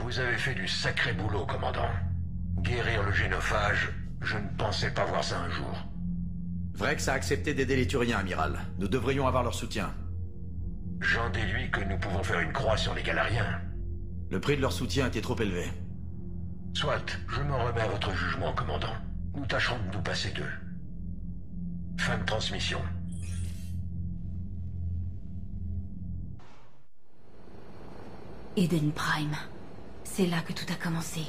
Vous avez fait du sacré boulot, commandant. Guérir le génophage, je ne pensais pas voir ça un jour. Vrex a accepté d'aider les Turiens, amiral. Nous devrions avoir leur soutien. J'en déduis que nous pouvons faire une croix sur les Galariens. Le prix de leur soutien était trop élevé. Soit, je me remets à votre jugement, commandant. Nous tâcherons de nous passer d'eux. Fin de transmission. Eden Prime. C'est là que tout a commencé.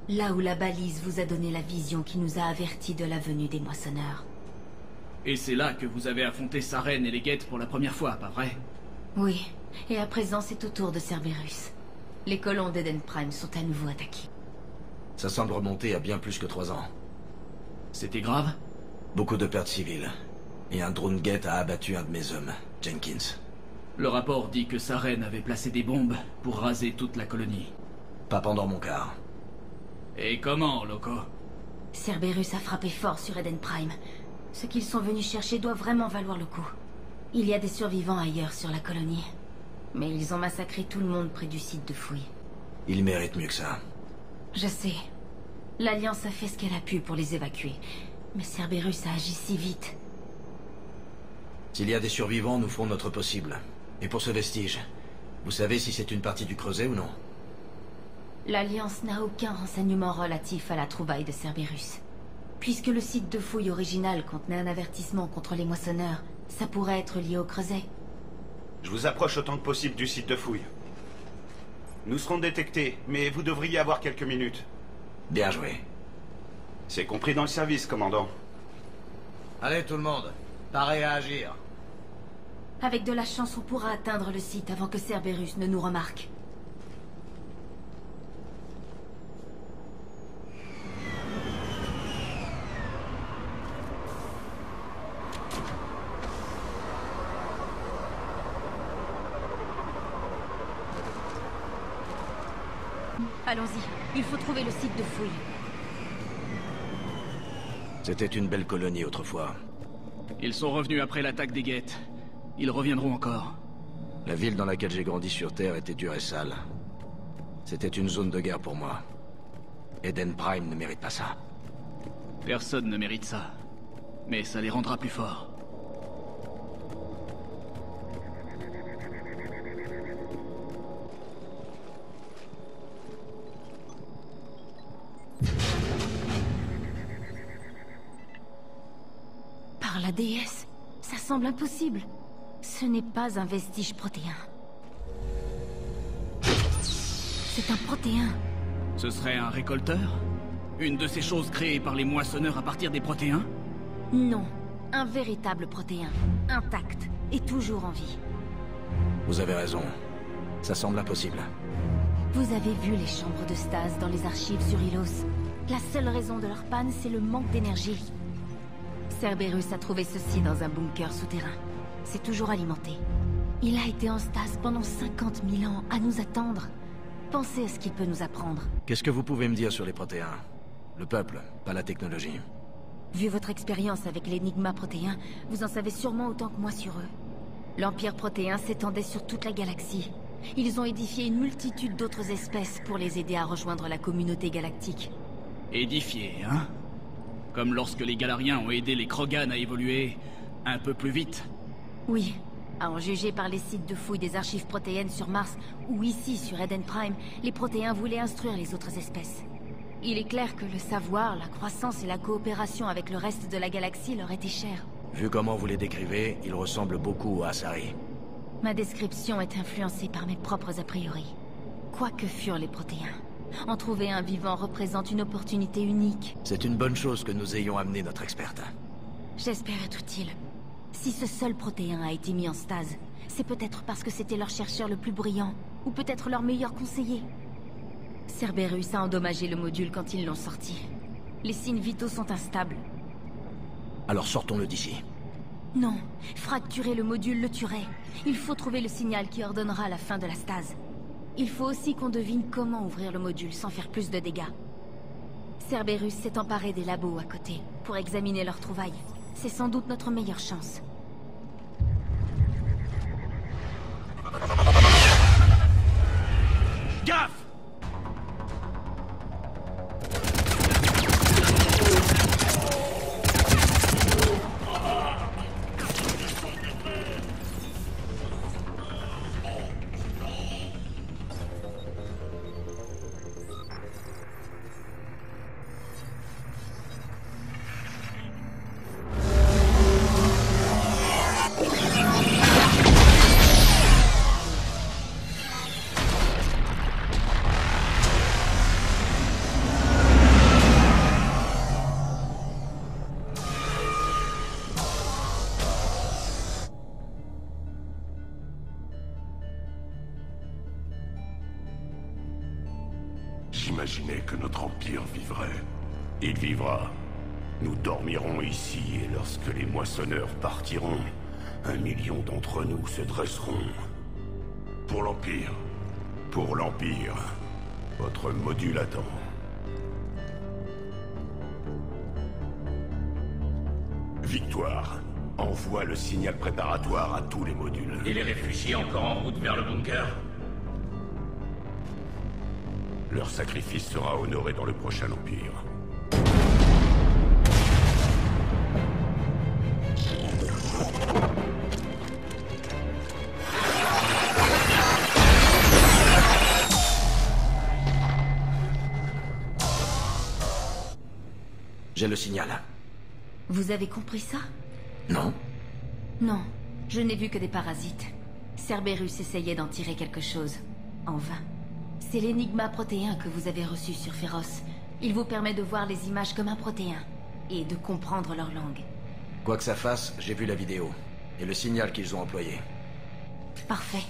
Là où la balise vous a donné la vision qui nous a avertis de la venue des moissonneurs. Et c'est là que vous avez affronté Sarene et les Geth pour la première fois, pas vrai? Oui, et à présent c'est au tour de Cerberus. Les colons d'Eden Prime sont à nouveau attaqués. Ça semble remonter à bien plus que 3 ans. C'était grave? Beaucoup de pertes civiles. Et un drone Geth a abattu un de mes hommes, Jenkins. Le rapport dit que Sarene avait placé des bombes pour raser toute la colonie. Pas pendant mon quart. Et comment, Loco? Cerberus a frappé fort sur Eden Prime. Ce qu'ils sont venus chercher doit vraiment valoir le coup. Il y a des survivants ailleurs sur la colonie. Mais ils ont massacré tout le monde près du site de fouille. Ils méritent mieux que ça. Je sais. L'Alliance a fait ce qu'elle a pu pour les évacuer. Mais Cerberus a agi si vite. S'il y a des survivants, nous ferons notre possible. Et pour ce vestige, vous savez si c'est une partie du creuset ou non? L'Alliance n'a aucun renseignement relatif à la trouvaille de Cerberus. Puisque le site de fouille original contenait un avertissement contre les moissonneurs, ça pourrait être lié au creuset. Je vous approche autant que possible du site de fouille. Nous serons détectés, mais vous devriez avoir quelques minutes. Bien joué. C'est compris dans le service, commandant. Allez tout le monde, parez à agir. Avec de la chance, on pourra atteindre le site avant que Cerberus ne nous remarque. Allons-y, il faut trouver le site de fouille. C'était une belle colonie autrefois. Ils sont revenus après l'attaque des Geth. Ils reviendront encore. La ville dans laquelle j'ai grandi sur Terre était dure et sale. C'était une zone de guerre pour moi. Eden Prime ne mérite pas ça. Personne ne mérite ça. Mais ça les rendra plus forts. Par la déesse, ça semble impossible. Ce n'est pas un vestige protéin. C'est un protéin. Ce serait un récolteur? Une de ces choses créées par les moissonneurs à partir des protéins? Non, un véritable protéin, intact et toujours en vie. Vous avez raison. Ça semble impossible. Vous avez vu les chambres de stase dans les archives sur Ilos. La seule raison de leur panne, c'est le manque d'énergie. Cerberus a trouvé ceci dans un bunker souterrain. C'est toujours alimenté. Il a été en stase pendant 50 000 ans à nous attendre. Pensez à ce qu'il peut nous apprendre. Qu'est-ce que vous pouvez me dire sur les protéins? Le peuple, pas la technologie. Vu votre expérience avec l'énigma protéin, vous en savez sûrement autant que moi sur eux. L'Empire protéin s'étendait sur toute la galaxie. Ils ont édifié une multitude d'autres espèces pour les aider à rejoindre la communauté galactique. Édifié, hein? Comme lorsque les Galariens ont aidé les Krogan à évoluer un peu plus vite. Oui, à en juger par les sites de fouille des archives protéennes sur Mars ou ici sur Eden Prime, les protéins voulaient instruire les autres espèces. Il est clair que le savoir, la croissance et la coopération avec le reste de la galaxie leur étaient chers. Vu comment vous les décrivez, ils ressemblent beaucoup à Asari. Ma description est influencée par mes propres a priori. Quoi que furent les protéins, en trouver un vivant représente une opportunité unique. C'est une bonne chose que nous ayons amené notre experte. J'espère être utile. Si ce seul protéin a été mis en stase, c'est peut-être parce que c'était leur chercheur le plus brillant, ou peut-être leur meilleur conseiller. Cerberus a endommagé le module quand ils l'ont sorti. Les signes vitaux sont instables. Alors sortons-le d'ici. Non, fracturer le module le tuerait. Il faut trouver le signal qui ordonnera la fin de la stase. Il faut aussi qu'on devine comment ouvrir le module sans faire plus de dégâts. Cerberus s'est emparé des labos à côté, pour examiner leurs trouvailles. C'est sans doute notre meilleure chance. J'imaginais que notre empire vivrait. Il vivra. Nous dormirons ici et lorsque les moissonneurs partiront, 1 million d'entre nous se dresseront. Pour l'Empire. Pour l'Empire. Votre module attend. Victoire. Envoie le signal préparatoire à tous les modules. Et les réfugiés encore en route vers le bunker? Leur sacrifice sera honoré dans le prochain Empire. J'ai le signal. Vous avez compris ça? Non? Non, je n'ai vu que des parasites. Cerberus essayait d'en tirer quelque chose. En vain. C'est l'énigma protéin que vous avez reçu sur Féroce. Il vous permet de voir les images comme un protéin. Et de comprendre leur langue. Quoi que ça fasse, j'ai vu la vidéo. Et le signal qu'ils ont employé. Parfait.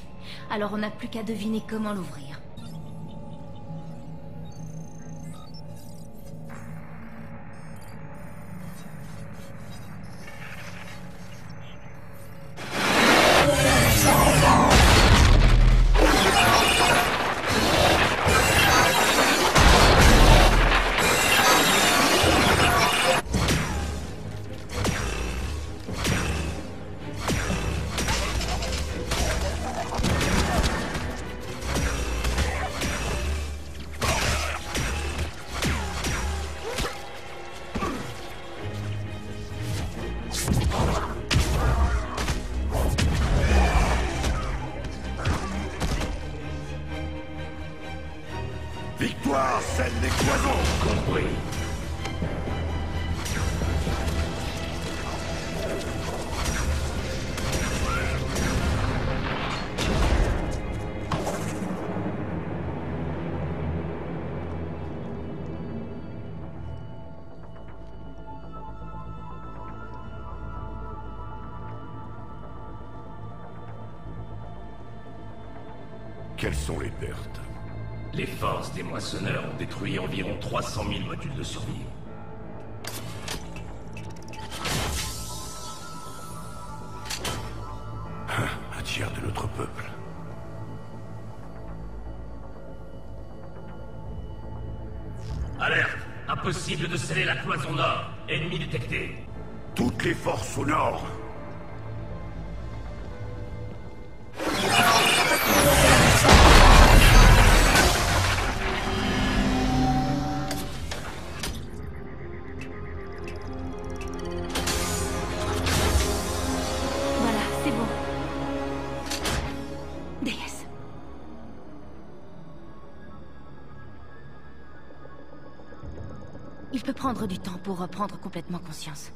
Alors on n'a plus qu'à deviner comment l'ouvrir. Victoire, scelle des cloisons! Compris. Quelles sont les pertes? Les forces des moissonneurs ont détruit environ 300 000 modules de survie. Un tiers de notre peuple. Alerte! Impossible de sceller la cloison nord. Ennemi détecté. Toutes les forces au nord! Voilà, c'est bon. Déesse. Il peut prendre du temps pour reprendre complètement conscience.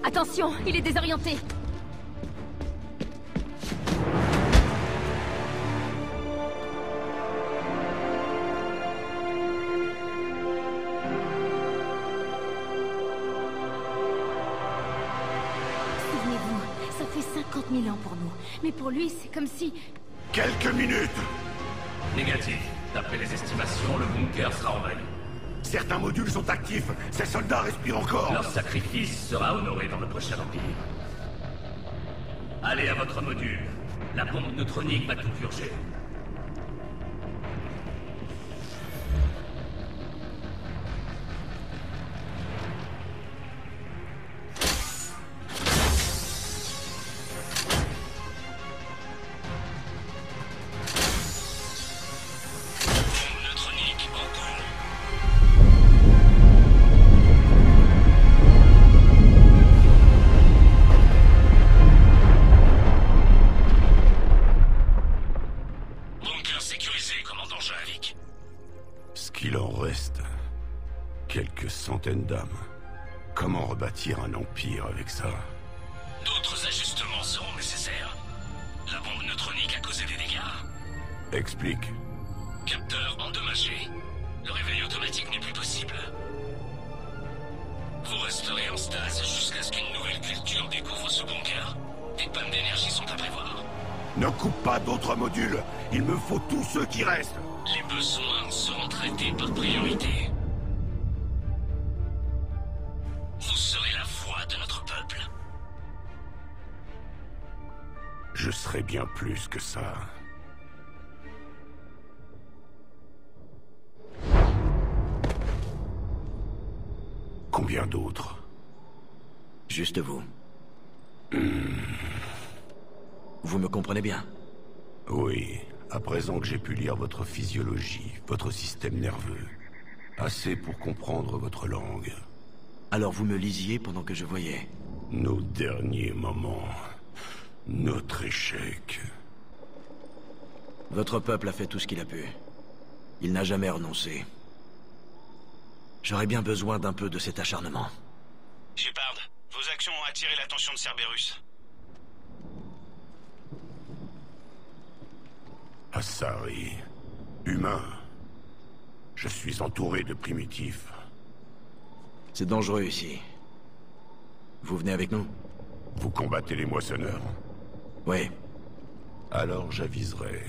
Attention, il est désorienté. Souvenez-vous, ça fait 50 000 ans pour nous. Mais pour lui, c'est comme si... Quelques minutes! Négatif. D'après les estimations, le bunker sera envahi. Certains modules sont actifs. Ces soldats respirent encore. Leur sacrifice sera honoré dans le prochain empire. Allez à votre module. La bombe neutronique va tout purger. Quelques centaines d'âmes. Comment rebâtir un empire avec ça? D'autres ajustements seront nécessaires. La bombe neutronique a causé des dégâts. Explique. Capteur endommagé. Le réveil automatique n'est plus possible. Vous resterez en stase jusqu'à ce qu'une nouvelle culture découvre ce bunker. Des pannes d'énergie sont à prévoir. Ne coupe pas d'autres modules. Il me faut tous ceux qui restent. Les besoins seront traités par priorité. Vous serez la voix de notre peuple. Je serai bien plus que ça. Combien d'autres? Juste vous. Vous me comprenez bien? Oui, à présent que j'ai pu lire votre physiologie, votre système nerveux. Assez pour comprendre votre langue. Alors vous me lisiez pendant que je voyais. Nos derniers moments. Notre échec. Votre peuple a fait tout ce qu'il a pu. Il n'a jamais renoncé. J'aurais bien besoin d'un peu de cet acharnement. Shepard, vos actions ont attiré l'attention de Cerberus. Asari. Humain. Je suis entouré de primitifs. C'est dangereux ici. Vous venez avec nous? Vous combattez les moissonneurs? Oui. Alors j'aviserai.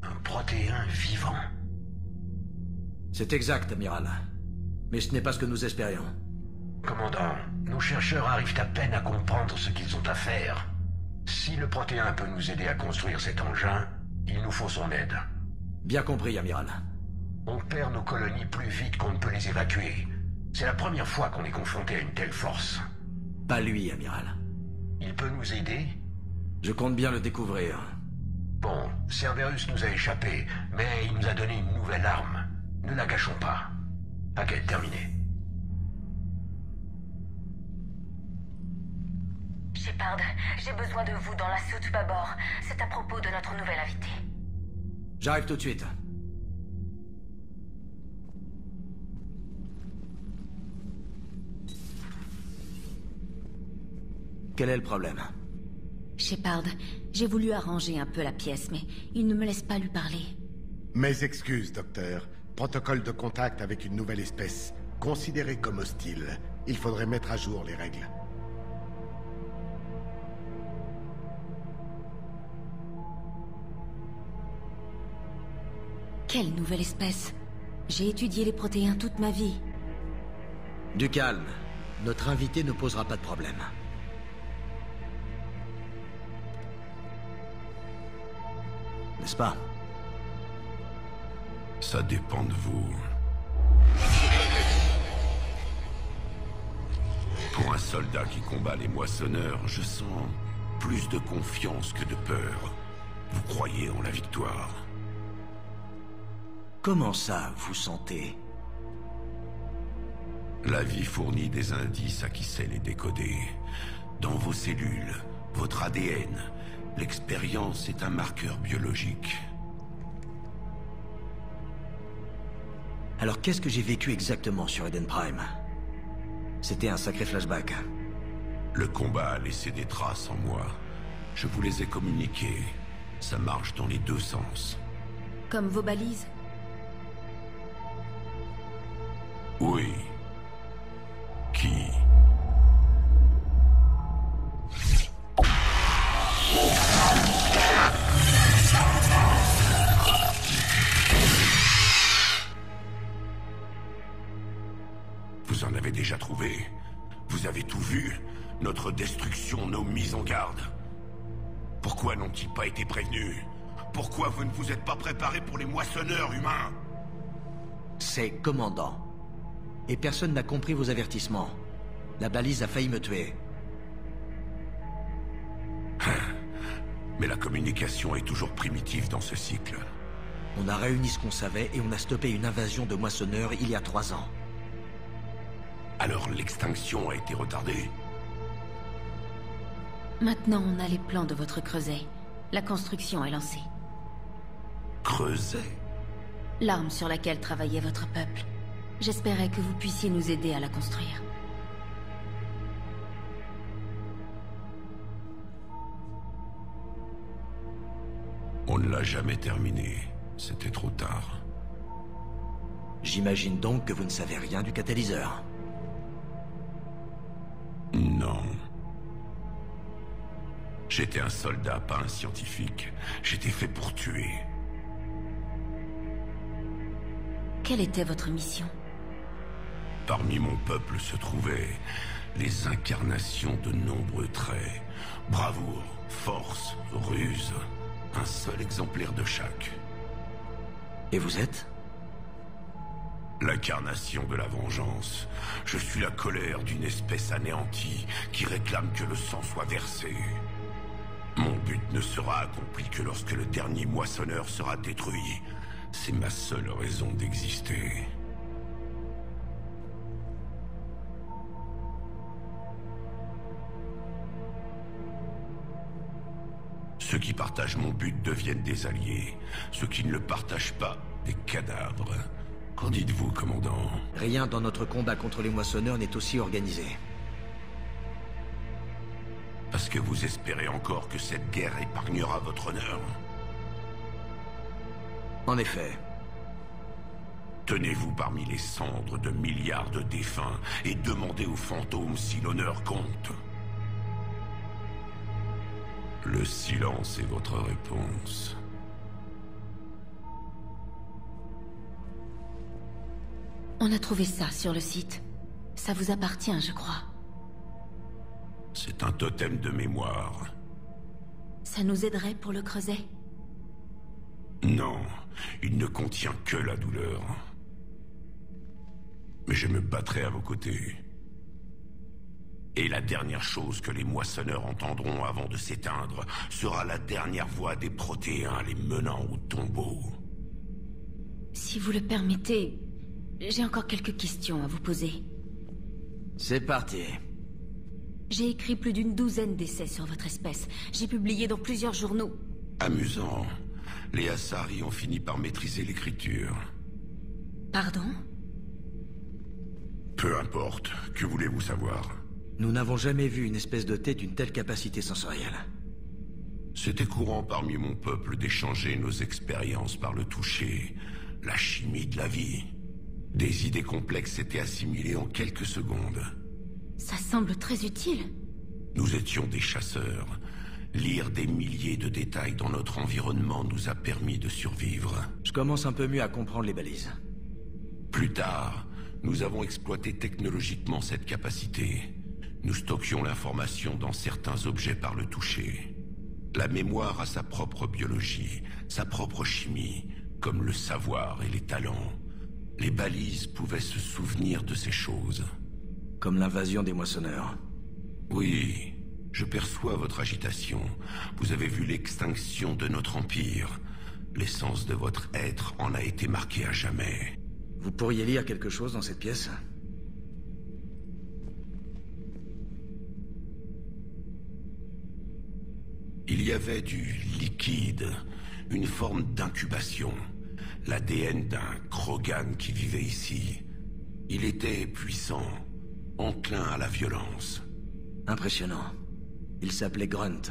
Un protéin vivant. C'est exact, amiral. Mais ce n'est pas ce que nous espérions. Commandant, nos chercheurs arrivent à peine à comprendre ce qu'ils ont à faire. Si le protéin peut nous aider à construire cet engin, il nous faut son aide. Bien compris, amiral. On perd nos colonies plus vite qu'on ne peut les évacuer. C'est la première fois qu'on est confronté à une telle force. Pas lui, amiral. Il peut nous aider? Je compte bien le découvrir. Bon, Cerberus nous a échappé, mais il nous a donné une nouvelle arme. Ne la gâchons pas. Enquête terminée. Shepard, j'ai besoin de vous dans la soute bâbord. C'est à propos de notre nouvel invité. J'arrive tout de suite. Quel est le problème? Shepard, j'ai voulu arranger un peu la pièce, mais il ne me laisse pas lui parler. Mes excuses, docteur. Protocole de contact avec une nouvelle espèce, considérée comme hostile. Il faudrait mettre à jour les règles. Quelle nouvelle espèce? J'ai étudié les protéins toute ma vie. Du calme. Notre invité ne posera pas de problème. N'est-ce pas? Ça dépend de vous. Pour un soldat qui combat les moissonneurs, je sens plus de confiance que de peur. Vous croyez en la victoire? Comment ça, vous sentez? La vie fournit des indices à qui sait les décoder. Dans vos cellules, votre ADN, l'expérience est un marqueur biologique. Alors qu'est-ce que j'ai vécu exactement sur Eden Prime? C'était un sacré flashback. Le combat a laissé des traces en moi. Je vous les ai communiquées. Ça marche dans les deux sens. Comme vos balises? Oui. Qui? Vous en avez déjà trouvé. Vous avez tout vu. Notre destruction, nos mises en garde. Pourquoi n'ont-ils pas été prévenus? Pourquoi vous ne vous êtes pas préparés pour les moissonneurs humains? C'est commandant. Et personne n'a compris vos avertissements. La balise a failli me tuer. Mais la communication est toujours primitive dans ce cycle. On a réuni ce qu'on savait et on a stoppé une invasion de moissonneurs il y a 3 ans. Alors l'extinction a été retardée? Maintenant, on a les plans de votre creuset. La construction est lancée. Creuset? L'arme sur laquelle travaillait votre peuple. J'espérais que vous puissiez nous aider à la construire. On ne l'a jamais terminé. C'était trop tard. J'imagine donc que vous ne savez rien du catalyseur. Non. J'étais un soldat, pas un scientifique. J'étais fait pour tuer. Quelle était votre mission? Parmi mon peuple se trouvaient les incarnations de nombreux traits. Bravoure, force, ruse. Un seul exemplaire de chaque. Et vous êtes? L'incarnation de la vengeance. Je suis la colère d'une espèce anéantie qui réclame que le sang soit versé. Mon but ne sera accompli que lorsque le dernier moissonneur sera détruit. C'est ma seule raison d'exister. Ceux qui partagent mon but deviennent des alliés. Ceux qui ne le partagent pas, des cadavres. Qu'en dites-vous, commandant? Rien dans notre combat contre les moissonneurs n'est aussi organisé. Parce que vous espérez encore que cette guerre épargnera votre honneur? En effet. Tenez-vous parmi les cendres de milliards de défunts et demandez aux fantômes si l'honneur compte. Le silence est votre réponse. On a trouvé ça sur le site. Ça vous appartient, je crois. C'est un totem de mémoire. Ça nous aiderait pour le creuset? Non, il ne contient que la douleur. Mais je me battrai à vos côtés. Et la dernière chose que les moissonneurs entendront avant de s'éteindre sera la dernière voix des Protéens les menant au tombeau. Si vous le permettez, j'ai encore quelques questions à vous poser. C'est parti. J'ai écrit plus d'une douzaine d'essais sur votre espèce. J'ai publié dans plusieurs journaux. Amusant. Les Asari ont fini par maîtriser l'écriture. Pardon? Peu importe. Que voulez-vous savoir? Nous n'avons jamais vu une espèce de thé d'une telle capacité sensorielle. C'était courant parmi mon peuple d'échanger nos expériences par le toucher, la chimie de la vie. Des idées complexes étaient assimilées en quelques secondes. Ça semble très utile. Nous étions des chasseurs. Lire des milliers de détails dans notre environnement nous a permis de survivre. Je commence un peu mieux à comprendre les balises. Plus tard, nous avons exploité technologiquement cette capacité. Nous stockions l'information dans certains objets par le toucher. La mémoire a sa propre biologie, sa propre chimie, comme le savoir et les talents. Les balises pouvaient se souvenir de ces choses. Comme l'invasion des moissonneurs. Oui, je perçois votre agitation. Vous avez vu l'extinction de notre empire. L'essence de votre être en a été marquée à jamais. Vous pourriez lire quelque chose dans cette pièce? Il y avait du liquide, une forme d'incubation. L'ADN d'un Krogan qui vivait ici. Il était puissant, enclin à la violence. Impressionnant. Il s'appelait Grunt.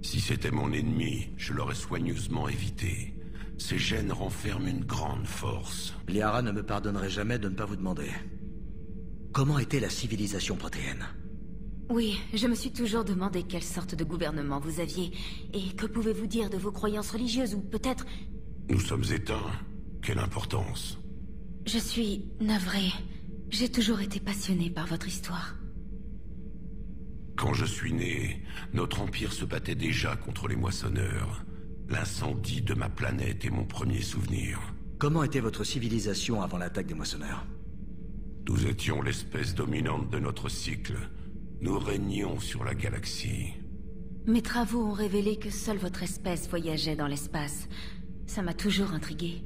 Si c'était mon ennemi, je l'aurais soigneusement évité. Ces gènes renferment une grande force. Liara ne me pardonnerait jamais de ne pas vous demander. Comment était la civilisation protéenne? Oui, je me suis toujours demandé quelle sorte de gouvernement vous aviez. Et que pouvez-vous dire de vos croyances religieuses, ou peut-être... Nous sommes éteints. Quelle importance? Je suis navrée. J'ai toujours été passionnée par votre histoire. Quand je suis né, notre empire se battait déjà contre les moissonneurs. L'incendie de ma planète est mon premier souvenir. Comment était votre civilisation avant l'attaque des moissonneurs? Nous étions l'espèce dominante de notre cycle. Nous régnions sur la galaxie. Mes travaux ont révélé que seule votre espèce voyageait dans l'espace. Ça m'a toujours intrigué.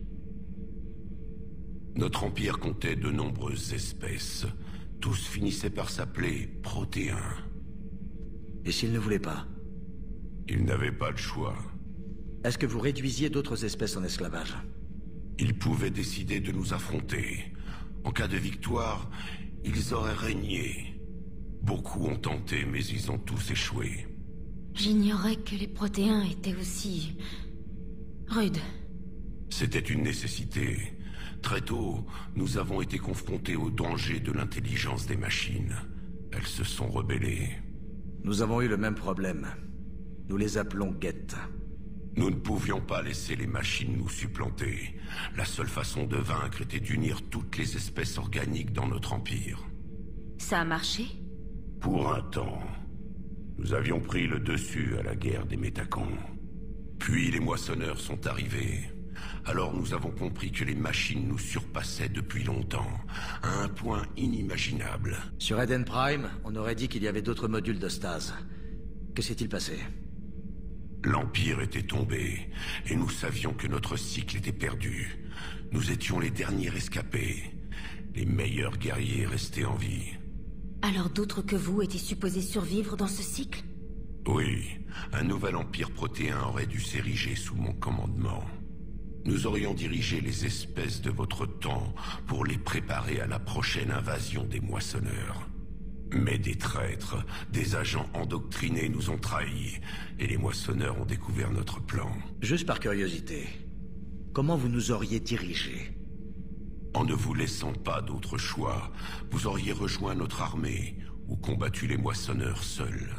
Notre empire comptait de nombreuses espèces. Tous finissaient par s'appeler Protéens. Et s'ils ne voulaient pas? Ils n'avaient pas le choix. Est-ce que vous réduisiez d'autres espèces en esclavage? Ils pouvaient décider de nous affronter. En cas de victoire, ils auraient régné. Beaucoup ont tenté, mais ils ont tous échoué. J'ignorais que les Protéens étaient aussi... rudes. C'était une nécessité. Très tôt, nous avons été confrontés au danger de l'intelligence des machines. Elles se sont rebellées. Nous avons eu le même problème. Nous les appelons Geth. Nous ne pouvions pas laisser les machines nous supplanter. La seule façon de vaincre était d'unir toutes les espèces organiques dans notre empire. Ça a marché? Pour un temps. Nous avions pris le dessus à la guerre des Métacons. Puis les moissonneurs sont arrivés. Alors nous avons compris que les machines nous surpassaient depuis longtemps, à un point inimaginable. Sur Eden Prime, on aurait dit qu'il y avait d'autres modules de stase. Que s'est-il passé? L'Empire était tombé, et nous savions que notre cycle était perdu. Nous étions les derniers rescapés. Les meilleurs guerriers restés en vie. Alors d'autres que vous étaient supposés survivre dans ce cycle? Oui, un nouvel empire protéen aurait dû s'ériger sous mon commandement. Nous aurions dirigé les espèces de votre temps pour les préparer à la prochaine invasion des moissonneurs. Mais des traîtres, des agents endoctrinés nous ont trahis, et les moissonneurs ont découvert notre plan. Juste par curiosité, comment vous nous auriez dirigés? En ne vous laissant pas d'autre choix, vous auriez rejoint notre armée, ou combattu les moissonneurs seuls.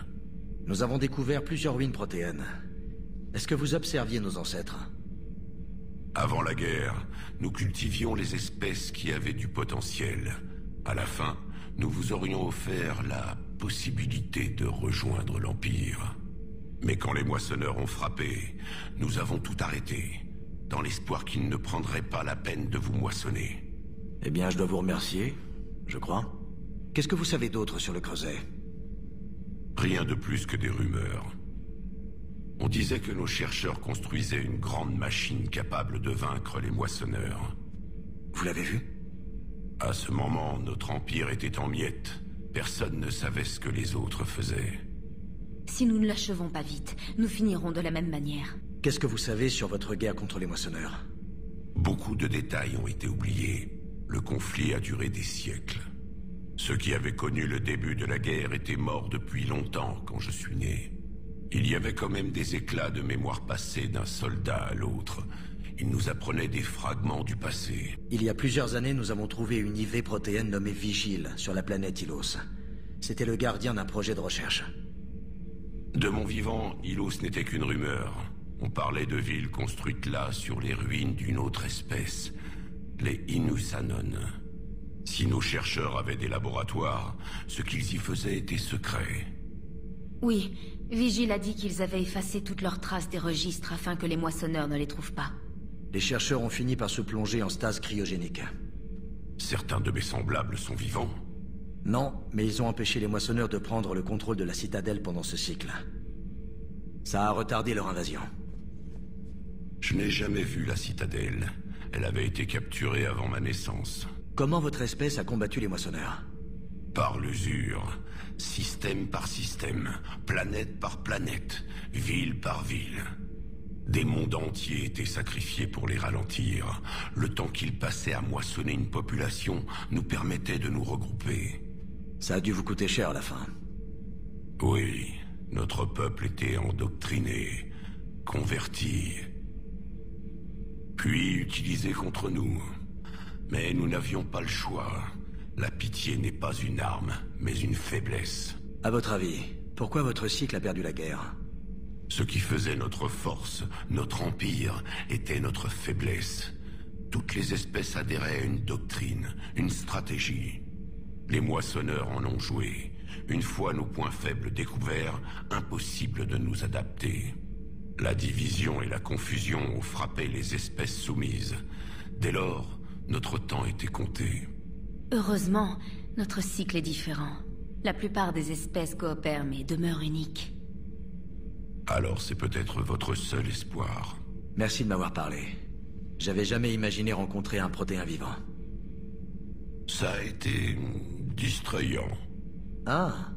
Nous avons découvert plusieurs ruines protéennes. Est-ce que vous observiez nos ancêtres? Avant la guerre, nous cultivions les espèces qui avaient du potentiel. À la fin, nous vous aurions offert la possibilité de rejoindre l'Empire. Mais quand les moissonneurs ont frappé, nous avons tout arrêté, dans l'espoir qu'ils ne prendraient pas la peine de vous moissonner. Eh bien, je dois vous remercier, je crois. Qu'est-ce que vous savez d'autre sur le Creuset? Rien de plus que des rumeurs. On disait que nos chercheurs construisaient une grande machine capable de vaincre les moissonneurs. Vous l'avez vu? À ce moment, notre empire était en miettes. Personne ne savait ce que les autres faisaient. Si nous ne l'achevons pas vite, nous finirons de la même manière. Qu'est-ce que vous savez sur votre guerre contre les moissonneurs? Beaucoup de détails ont été oubliés. Le conflit a duré des siècles. Ceux qui avaient connu le début de la guerre étaient morts depuis longtemps quand je suis né. Il y avait quand même des éclats de mémoire passée d'un soldat à l'autre. Il nous apprenait des fragments du passé. Il y a plusieurs années, nous avons trouvé une IV protéine nommée Vigile sur la planète Ilos. C'était le gardien d'un projet de recherche. De mon vivant, Ilos n'était qu'une rumeur. On parlait de villes construites là sur les ruines d'une autre espèce, les Inusanon. Si nos chercheurs avaient des laboratoires, ce qu'ils y faisaient était secret. Oui, Vigile a dit qu'ils avaient effacé toutes leurs traces des registres afin que les moissonneurs ne les trouvent pas. Les chercheurs ont fini par se plonger en stase cryogénique. Certains de mes semblables sont vivants. Non, mais ils ont empêché les moissonneurs de prendre le contrôle de la citadelle pendant ce cycle. Ça a retardé leur invasion. Je n'ai jamais vu la citadelle. Elle avait été capturée avant ma naissance. Comment votre espèce a combattu les moissonneurs? Par l'usure, système par système, planète par planète, ville par ville. Des mondes entiers étaient sacrifiés pour les ralentir. Le temps qu'ils passaient à moissonner une population nous permettait de nous regrouper. Ça a dû vous coûter cher à la fin. Oui, notre peuple était endoctriné, converti, puis utilisé contre nous. Mais nous n'avions pas le choix. La pitié n'est pas une arme, mais une faiblesse. À votre avis, pourquoi votre cycle a perdu la guerre? Ce qui faisait notre force, notre empire, était notre faiblesse. Toutes les espèces adhéraient à une doctrine, une stratégie. Les moissonneurs en ont joué. Une fois nos points faibles découverts, impossible de nous adapter. La division et la confusion ont frappé les espèces soumises. Dès lors, notre temps était compté. Heureusement, notre cycle est différent. La plupart des espèces coopèrent mais demeurent uniques. Alors c'est peut-être votre seul espoir. Merci de m'avoir parlé. J'avais jamais imaginé rencontrer un protéin vivant. Ça a été distrayant. Ah.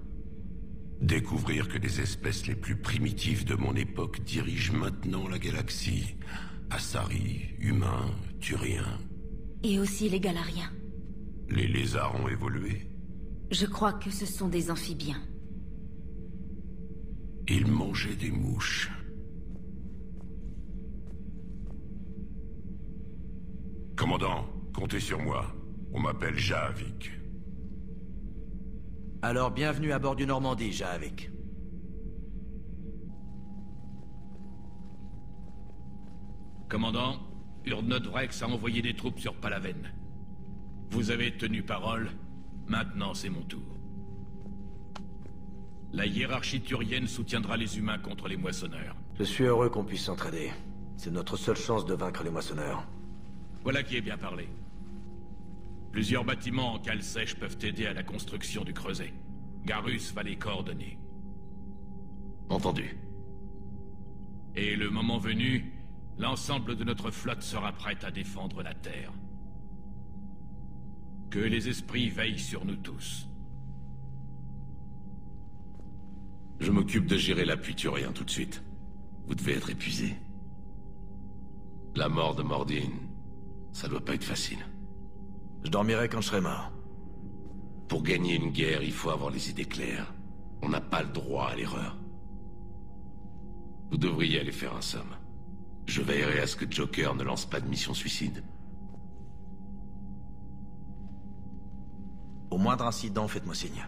Découvrir que les espèces les plus primitives de mon époque dirigent maintenant la galaxie. Asari, humains, Turiens. Et aussi les Galariens. Les lézards ont évolué. Je crois que ce sont des amphibiens. Ils mangeaient des mouches. Commandant, comptez sur moi. On m'appelle Jahavik. Alors bienvenue à bord du Normandie, Jahavik. Commandant, Urdnot Rex a envoyé des troupes sur Palaven. Vous avez tenu parole, maintenant c'est mon tour. La hiérarchie turienne soutiendra les humains contre les moissonneurs. Je suis heureux qu'on puisse s'entraider. C'est notre seule chance de vaincre les moissonneurs. Voilà qui est bien parlé. Plusieurs bâtiments en cale sèche peuvent aider à la construction du creuset. Garrus va les coordonner. Entendu. Et le moment venu, l'ensemble de notre flotte sera prête à défendre la Terre. Que les esprits veillent sur nous tous. Je m'occupe de gérer l'appui turien tout de suite. Vous devez être épuisé. La mort de Mordin, ça doit pas être facile. Je dormirai quand je serai mort. Pour gagner une guerre, il faut avoir les idées claires. On n'a pas le droit à l'erreur. Vous devriez aller faire un somme. Je veillerai à ce que Joker ne lance pas de mission suicide. Au moindre incident, faites-moi signe.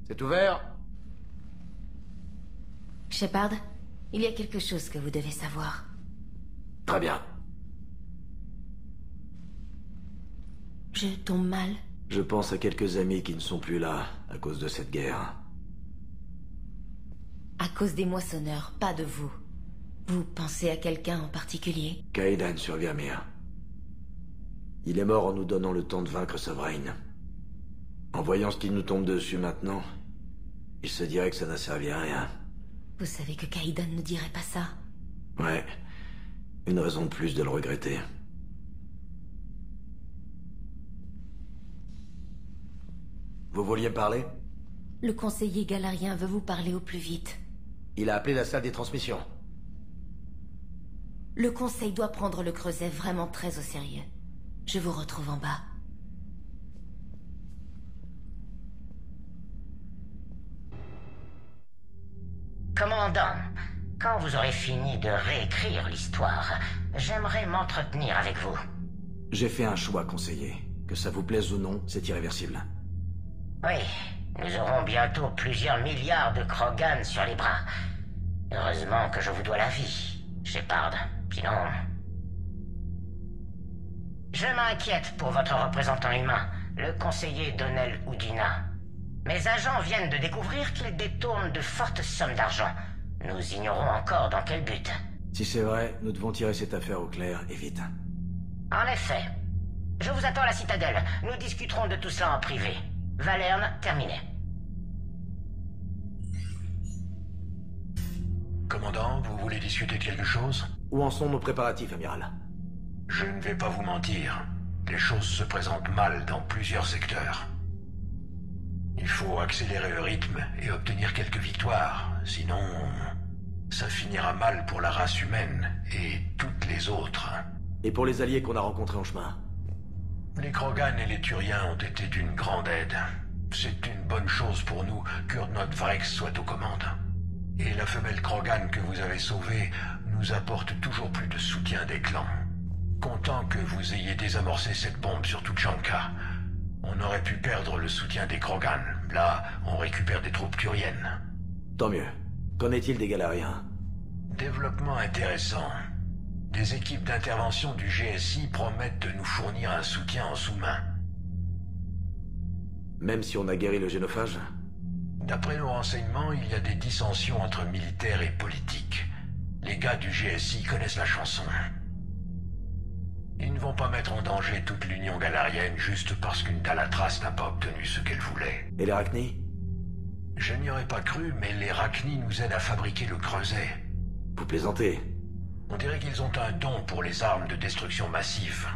C'est ouvert? Shepard, il y a quelque chose que vous devez savoir. Très bien. Je tombe mal. Je pense à quelques amis qui ne sont plus là à cause de cette guerre. À cause des moissonneurs, pas de vous. Vous pensez à quelqu'un en particulier? Kaidan sur Virmir. Il est mort en nous donnant le temps de vaincre Sovereign. En voyant ce qui nous tombe dessus maintenant, il se dirait que ça n'a servi à rien. Vous savez que Kaidan ne dirait pas ça? Ouais. Une raison de plus de le regretter. Vous vouliez me parler? Le conseiller galarien veut vous parler au plus vite. Il a appelé la salle des transmissions. Le conseil doit prendre le creuset vraiment très au sérieux. Je vous retrouve en bas. Commandant, quand vous aurez fini de réécrire l'histoire, j'aimerais m'entretenir avec vous. J'ai fait un choix, conseiller. Que ça vous plaise ou non, c'est irréversible. Oui, nous aurons bientôt plusieurs milliards de Krogan sur les bras. Heureusement que je vous dois la vie, Shepard. Sinon... Je m'inquiète pour votre représentant humain, le conseiller Donnel Udina. Mes agents viennent de découvrir qu'il détourne de fortes sommes d'argent. Nous ignorons encore dans quel but. Si c'est vrai, nous devons tirer cette affaire au clair, et vite. En effet. Je vous attends à la citadelle. Nous discuterons de tout cela en privé. Valerne, terminé. Commandant, vous voulez discuter de quelque chose? Où en sont nos préparatifs, amiral? Je ne vais pas vous mentir. Les choses se présentent mal dans plusieurs secteurs. Il faut accélérer le rythme et obtenir quelques victoires. Sinon, ça finira mal pour la race humaine et toutes les autres. Et pour les alliés qu'on a rencontrés en chemin? Les Krogan et les Turiens ont été d'une grande aide. C'est une bonne chose pour nous qu'Urdnot Vrex soit aux commandes. Et la femelle Krogan que vous avez sauvée nous apporte toujours plus de soutien des clans. Content que vous ayez désamorcé cette bombe sur Tuchanka. On aurait pu perdre le soutien des Krogan. Là, on récupère des troupes turiennes. Tant mieux. Qu'en est-il des Galariens? Développement intéressant. Des équipes d'intervention du GSI promettent de nous fournir un soutien en sous-main. Même si on a guéri le génophage? D'après nos renseignements, il y a des dissensions entre militaires et politiques. Les gars du GSI connaissent la chanson. Ils ne vont pas mettre en danger toute l'Union galarienne juste parce qu'une Dalatras n'a pas obtenu ce qu'elle voulait. Et les Rachni? Je n'y aurais pas cru, mais les Rachni nous aident à fabriquer le creuset. Vous plaisantez? On dirait qu'ils ont un don pour les armes de destruction massive.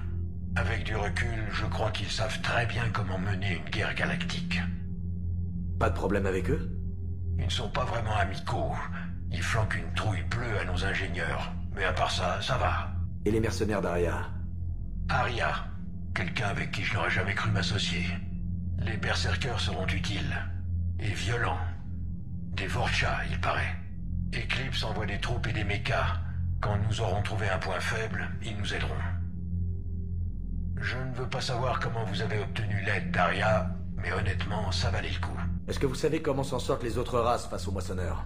Avec du recul, je crois qu'ils savent très bien comment mener une guerre galactique. Pas de problème avec eux? Ils ne sont pas vraiment amicaux. Ils flanquent une trouille bleue à nos ingénieurs. Mais à part ça, ça va. Et les mercenaires d'Aria? Aria. Quelqu'un avec qui je n'aurais jamais cru m'associer. Les berserkers seront utiles. Et violents. Des Vorcha, il paraît. Eclipse envoie des troupes et des mechas. Quand nous aurons trouvé un point faible, ils nous aideront. Je ne veux pas savoir comment vous avez obtenu l'aide d'Aria, mais honnêtement, ça valait le coup. Est-ce que vous savez comment s'en sortent les autres races face aux moissonneurs?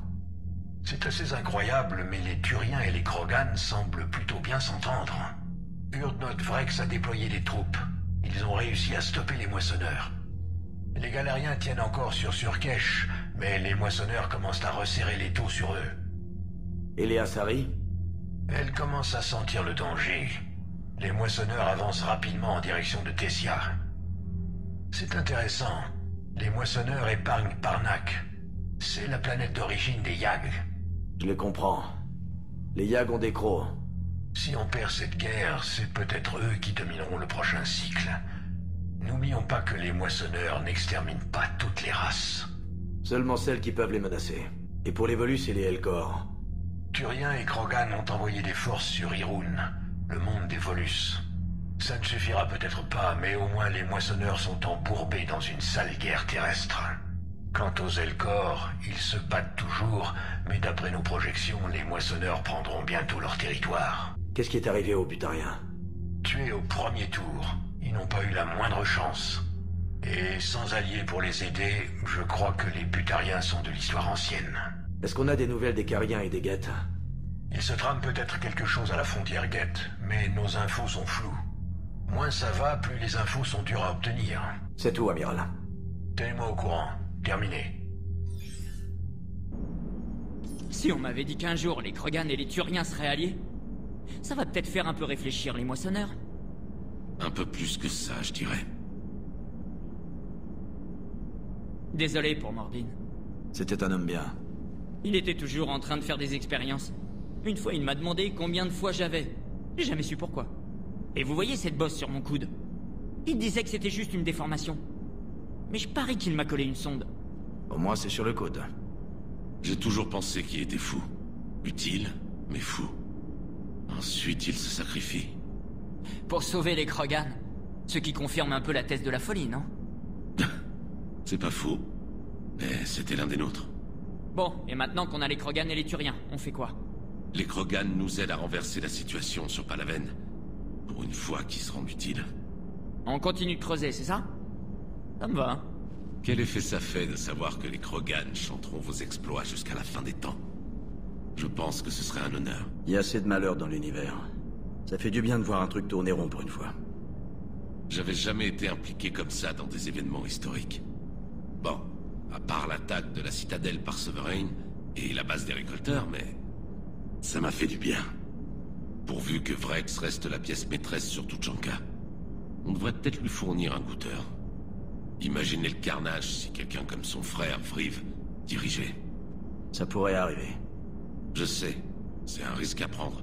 C'est assez incroyable, mais les Turiens et les Krogan semblent plutôt bien s'entendre. Urdnot Vrex a déployé des troupes. Ils ont réussi à stopper les moissonneurs. Les Galariens tiennent encore sur Surkesh, mais les moissonneurs commencent à resserrer les taux sur eux. Et les Asari? Elle commence à sentir le danger. Les moissonneurs avancent rapidement en direction de Tessia. C'est intéressant. Les moissonneurs épargnent Parnak. C'est la planète d'origine des Yag. Je les comprends. Les Yag ont des crocs. Si on perd cette guerre, c'est peut-être eux qui domineront le prochain cycle. N'oublions pas que les moissonneurs n'exterminent pas toutes les races. Seulement celles qui peuvent les menacer. Et pour les Volus et les Elcor? Turiens et Krogan ont envoyé des forces sur Irun, le monde des Volus. Ça ne suffira peut-être pas, mais au moins les moissonneurs sont embourbés dans une sale guerre terrestre. Quant aux Elcor, ils se battent toujours, mais d'après nos projections, les moissonneurs prendront bientôt leur territoire. Qu'est-ce qui est arrivé aux Butariens? Tués au premier tour, ils n'ont pas eu la moindre chance. Et sans alliés pour les aider, je crois que les Butariens sont de l'histoire ancienne. Est-ce qu'on a des nouvelles des Cariens et des Geth? Il se trame peut-être quelque chose à la frontière Geth, mais nos infos sont floues. Moins ça va, plus les infos sont dures à obtenir. C'est tout, amiral. Tenez-moi au courant. Terminé. Si on m'avait dit qu'un jour les Krogan et les Turiens seraient alliés, ça va peut-être faire un peu réfléchir les moissonneurs. Un peu plus que ça, je dirais. Désolé pour Mordin. C'était un homme bien. Il était toujours en train de faire des expériences. Une fois, il m'a demandé combien de fois j'avais. J'ai jamais su pourquoi. Et vous voyez cette bosse sur mon coude? Il disait que c'était juste une déformation. Mais je parie qu'il m'a collé une sonde. Au moins, c'est sur le coude. J'ai toujours pensé qu'il était fou. Utile, mais fou. Ensuite, il se sacrifie. Pour sauver les Krogan. Ce qui confirme un peu la thèse de la folie, non? C'est pas faux. Mais c'était l'un des nôtres. Bon, et maintenant qu'on a les Krogan et les Turiens, on fait quoi? Les Krogan nous aident à renverser la situation sur Palaven. Pour une fois qu'ils se rendent utiles. On continue de creuser, c'est ça? Ça me va, hein? Quel effet ça fait de savoir que les Krogan chanteront vos exploits jusqu'à la fin des temps? Je pense que ce serait un honneur. Il y a assez de malheur dans l'univers. Ça fait du bien de voir un truc tourner rond pour une fois. J'avais jamais été impliqué comme ça dans des événements historiques. Bon, à part l'attaque de la citadelle par Sovereign et la base des récolteurs, mais... ça m'a fait du bien. Pourvu que Vrex reste la pièce maîtresse sur Tuchanka. On devrait peut-être lui fournir un goûteur. Imaginez le carnage si quelqu'un comme son frère, Vriv, dirigeait. Ça pourrait arriver. Je sais, c'est un risque à prendre.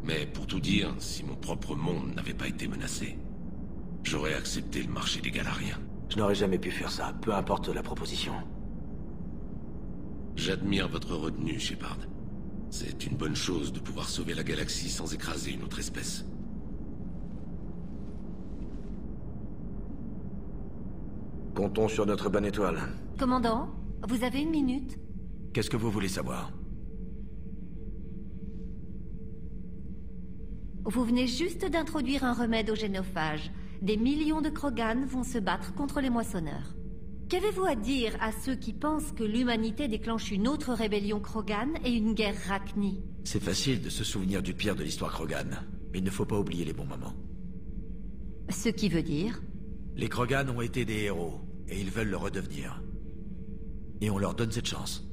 Mais pour tout dire, si mon propre monde n'avait pas été menacé, j'aurais accepté le marché des Galariens. Je n'aurais jamais pu faire ça, peu importe la proposition. J'admire votre retenue, Shepard. C'est une bonne chose de pouvoir sauver la galaxie sans écraser une autre espèce. Comptons sur notre bonne étoile. Commandant, vous avez une minute? Qu'est-ce que vous voulez savoir? Vous venez juste d'introduire un remède au génophage. Des millions de Krogan vont se battre contre les moissonneurs. Qu'avez-vous à dire à ceux qui pensent que l'humanité déclenche une autre rébellion Krogan et une guerre Rachni? C'est facile de se souvenir du pire de l'histoire Krogan, mais il ne faut pas oublier les bons moments. Ce qui veut dire? Les Krogan ont été des héros, et ils veulent le redevenir. Et on leur donne cette chance.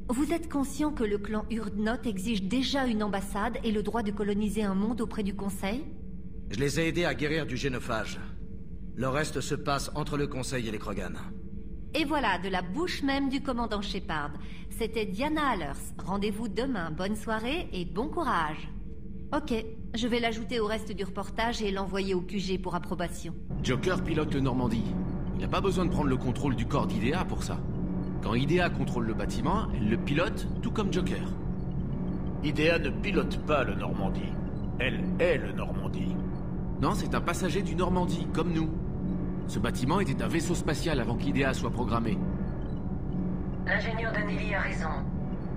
Vous êtes conscient que le clan Urdnot exige déjà une ambassade et le droit de coloniser un monde auprès du Conseil? Je les ai aidés à guérir du génophage. Le reste se passe entre le Conseil et les Krogan. Et voilà, de la bouche même du commandant Shepard. C'était Diana Allers. Rendez-vous demain. Bonne soirée et bon courage. Ok, je vais l'ajouter au reste du reportage et l'envoyer au QG pour approbation. Joker pilote le Normandie. Il n'a pas besoin de prendre le contrôle du corps d'IDEA pour ça. Quand IDEA contrôle le bâtiment, elle le pilote, tout comme Joker. IDEA ne pilote pas le Normandie. Elle est le Normandie. Non, c'est un passager du Normandie, comme nous. Ce bâtiment était un vaisseau spatial avant qu'IDEA soit programmé. L'ingénieur Donnelly a raison.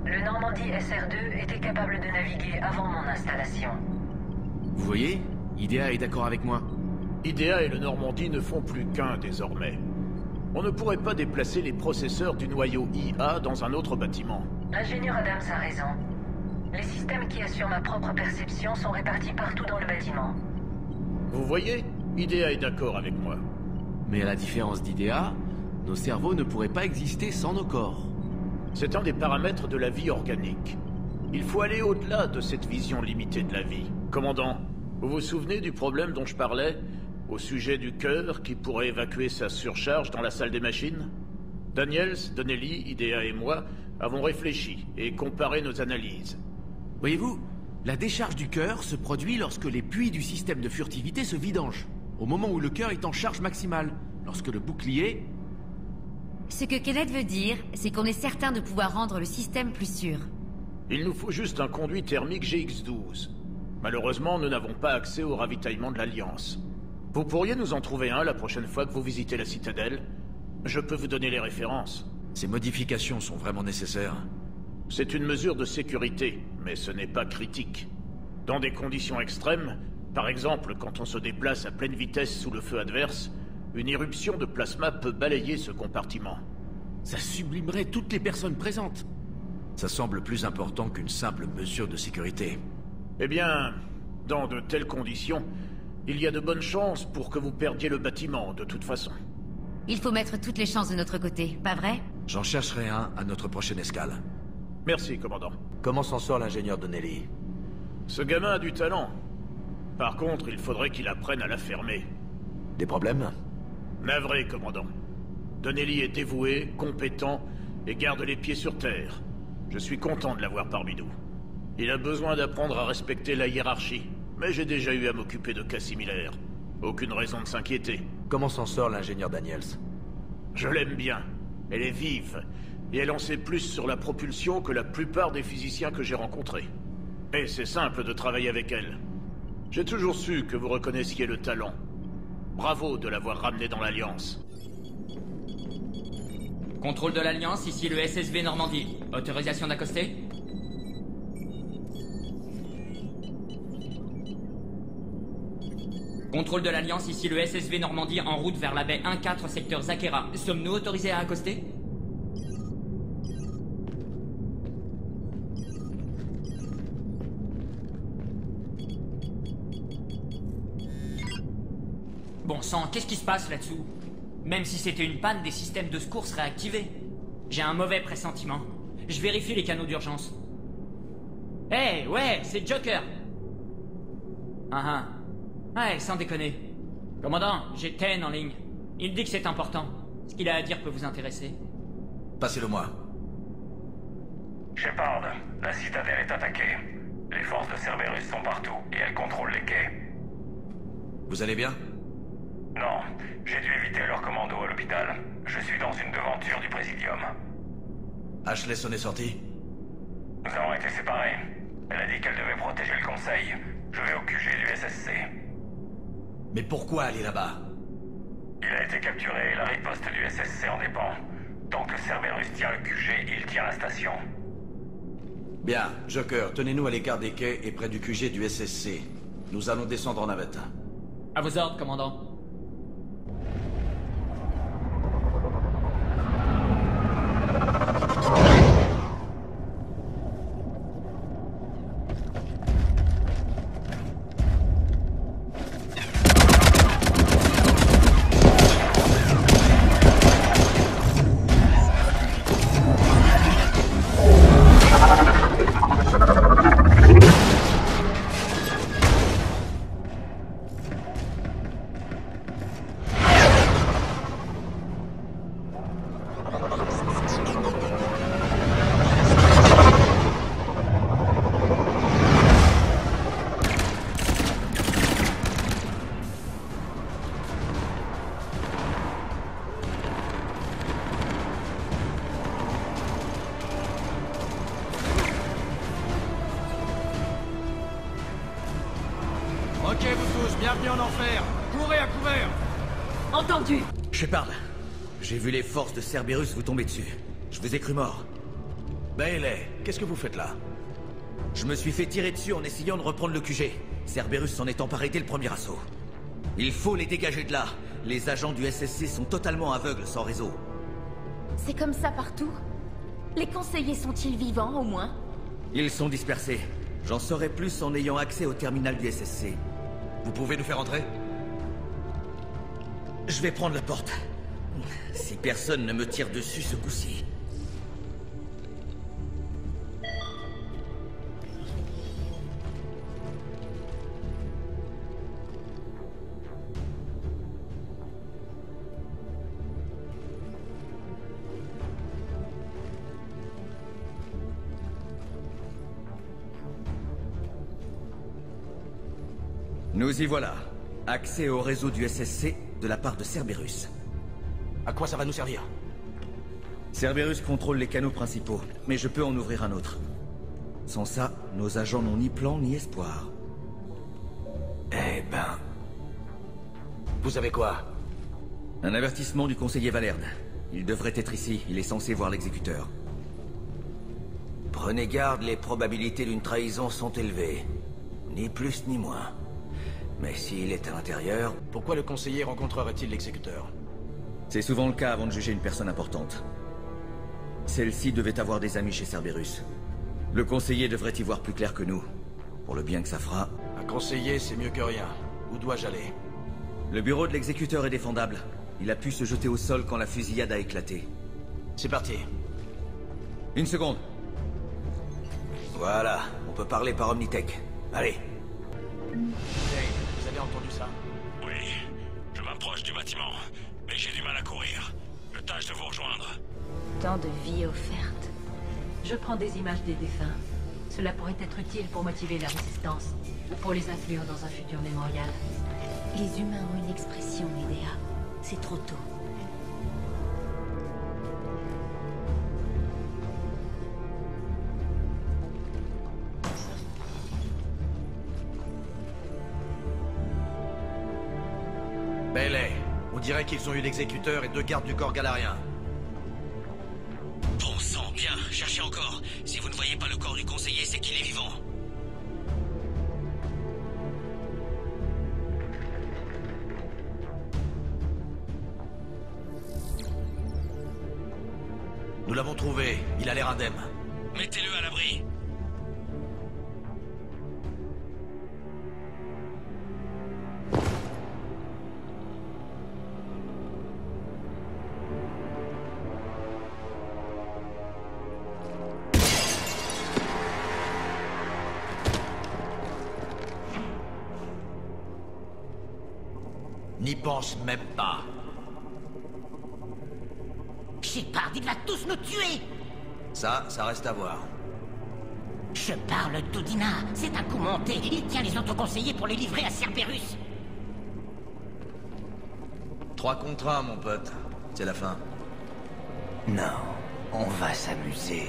Le Normandie SR2 était capable de naviguer avant mon installation. Vous voyez, IDEA est d'accord avec moi. IDEA et le Normandie ne font plus qu'un désormais. On ne pourrait pas déplacer les processeurs du noyau IA dans un autre bâtiment. L'ingénieur Adams a raison. Les systèmes qui assurent ma propre perception sont répartis partout dans le bâtiment. Vous voyez, IDEA est d'accord avec moi. Mais à la différence d'IDEA, nos cerveaux ne pourraient pas exister sans nos corps. C'est un des paramètres de la vie organique. Il faut aller au-delà de cette vision limitée de la vie. Commandant, vous vous souvenez du problème dont je parlais, au sujet du cœur qui pourrait évacuer sa surcharge dans la salle des machines? Daniels, Donnelly, IDEA et moi avons réfléchi et comparé nos analyses. Voyez-vous, la décharge du cœur se produit lorsque les puits du système de furtivité se vidangent, au moment où le cœur est en charge maximale, lorsque le bouclier... Ce que Kenneth veut dire, c'est qu'on est certain de pouvoir rendre le système plus sûr. Il nous faut juste un conduit thermique GX-12. Malheureusement, nous n'avons pas accès au ravitaillement de l'Alliance. Vous pourriez nous en trouver un la prochaine fois que vous visitez la citadelle? Je peux vous donner les références. Ces modifications sont vraiment nécessaires? C'est une mesure de sécurité, mais ce n'est pas critique. Dans des conditions extrêmes, par exemple quand on se déplace à pleine vitesse sous le feu adverse, une éruption de plasma peut balayer ce compartiment. Ça sublimerait toutes les personnes présentes. Ça semble plus important qu'une simple mesure de sécurité. Eh bien, dans de telles conditions, il y a de bonnes chances pour que vous perdiez le bâtiment, de toute façon. Il faut mettre toutes les chances de notre côté, pas vrai? J'en chercherai un à notre prochaine escale. Merci, commandant. Comment s'en sort l'ingénieur Donnelly? Ce gamin a du talent. Par contre, il faudrait qu'il apprenne à la fermer. Des problèmes? Navré, commandant. Donnelly est dévoué, compétent et garde les pieds sur terre. Je suis content de l'avoir parmi nous. Il a besoin d'apprendre à respecter la hiérarchie, mais j'ai déjà eu à m'occuper de cas similaires. Aucune raison de s'inquiéter. Comment s'en sort l'ingénieur Daniels? Je l'aime bien. Elle est vive, et elle en sait plus sur la propulsion que la plupart des physiciens que j'ai rencontrés. Et c'est simple de travailler avec elle. J'ai toujours su que vous reconnaissiez le talent. Bravo de l'avoir ramené dans l'Alliance. Contrôle de l'Alliance, ici le SSV Normandie. Autorisation d'accoster? Contrôle de l'Alliance, ici le SSV Normandie en route vers la baie 1-4 secteur Zakera. Sommes-nous autorisés à accoster? Bon sang, qu'est-ce qui se passe là-dessous? Même si c'était une panne, des systèmes de secours seraient activés. J'ai un mauvais pressentiment. Je vérifie les canaux d'urgence. Ouais, c'est Joker. Ouais, sans déconner. Commandant, j'ai Ten en ligne. Il dit que c'est important. Ce qu'il a à dire peut vous intéresser. Passez-le-moi. Shepard, la citadelle est attaquée. Les forces de Cerberus sont partout et elles contrôlent les quais. Vous allez bien? Non, j'ai dû éviter leur commando à l'hôpital. Je suis dans une devanture du Présidium. Ashley s'en est sortie? Nous avons été séparés. Elle a dit qu'elle devait protéger le Conseil. Je vais au QG du SSC. Mais pourquoi aller là-bas? Il a été capturé et la riposte du SSC en dépend. Tant que Cerberus tient le QG, il tient la station. Bien, Joker, tenez-nous à l'écart des quais et près du QG du SSC. Nous allons descendre en navette. À vos ordres, commandant. Ok, vous tous, bienvenue en enfer. Courez à couvert. Entendu. Shepard, j'ai vu les forces de Cerberus vous tomber dessus. Je vous ai cru mort. Bailey, qu'est-ce que vous faites là? Je me suis fait tirer dessus en essayant de reprendre le QG. Cerberus s'en est emparé dès le premier assaut. Il faut les dégager de là. Les agents du SSC sont totalement aveugles sans réseau. C'est comme ça partout? Les conseillers sont-ils vivants, au moins? Ils sont dispersés. J'en saurai plus en ayant accès au terminal du SSC. Vous pouvez nous faire entrer? Je vais prendre la porte. Si personne ne me tire dessus ce coup-ci. Nous y voilà. Accès au réseau du SSC de la part de Cerberus. À quoi ça va nous servir? Cerberus contrôle les canaux principaux, mais je peux en ouvrir un autre. Sans ça, nos agents n'ont ni plan ni espoir. Eh ben... Vous avez quoi? Un avertissement du conseiller Valerne. Il devrait être ici, il est censé voir l'exécuteur. Prenez garde, les probabilités d'une trahison sont élevées. Ni plus ni moins. Mais s'il est à l'intérieur... Pourquoi le conseiller rencontrerait-il l'exécuteur? C'est souvent le cas avant de juger une personne importante. Celle-ci devait avoir des amis chez Cerberus. Le conseiller devrait y voir plus clair que nous. Pour le bien que ça fera... Un conseiller, c'est mieux que rien. Où dois-je aller? Le bureau de l'exécuteur est défendable. Il a pu se jeter au sol quand la fusillade a éclaté. C'est parti. Une seconde. Voilà, on peut parler par Omnitech. Allez. Hey, vous avez entendu ça? Oui, je m'approche du bâtiment, mais j'ai du mal à courir. Je tâche de vous rejoindre. Tant de vie offerte. Je prends des images des défunts. Cela pourrait être utile pour motiver la résistance, ou pour les inclure dans un futur mémorial. Les humains ont une expression, Idea. C'est trop tôt. Bailey, on dirait qu'ils ont eu l'exécuteur et 2 gardes du corps galarien. Bon sang, bien, cherchez encore. Si vous ne voyez pas le corps du conseiller, c'est qu'il est vivant. Nous l'avons trouvé, il a l'air indemne. Mettez-le à l'abri. N'y pense même pas. Shepard, il va tous nous tuer! Ça reste à voir. Je parle d'Udina. C'est un coup monté. Il tient les autres conseillers pour les livrer à Cerberus. 3 contre 1, mon pote. C'est la fin. Non, on va s'amuser.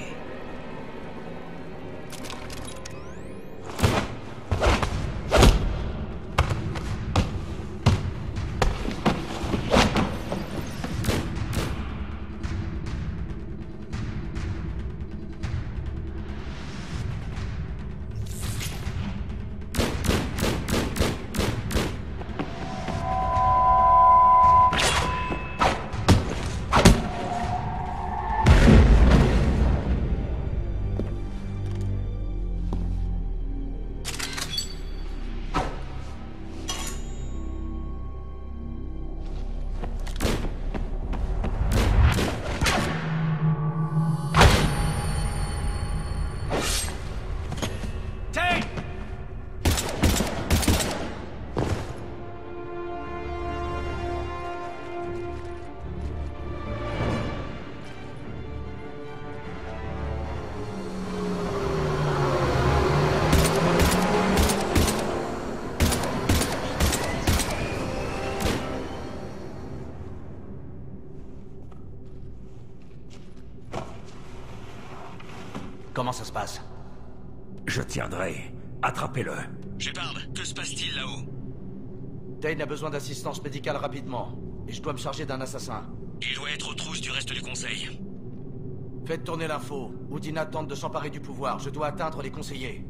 Comment ça se passe? Je tiendrai. Attrapez-le. Shepard, que se passe-t-il là-haut? Dane a besoin d'assistance médicale rapidement. Et je dois me charger d'un assassin. Il doit être aux trousses du reste du conseil. Faites tourner l'info. Udina tente de s'emparer du pouvoir. Je dois atteindre les conseillers.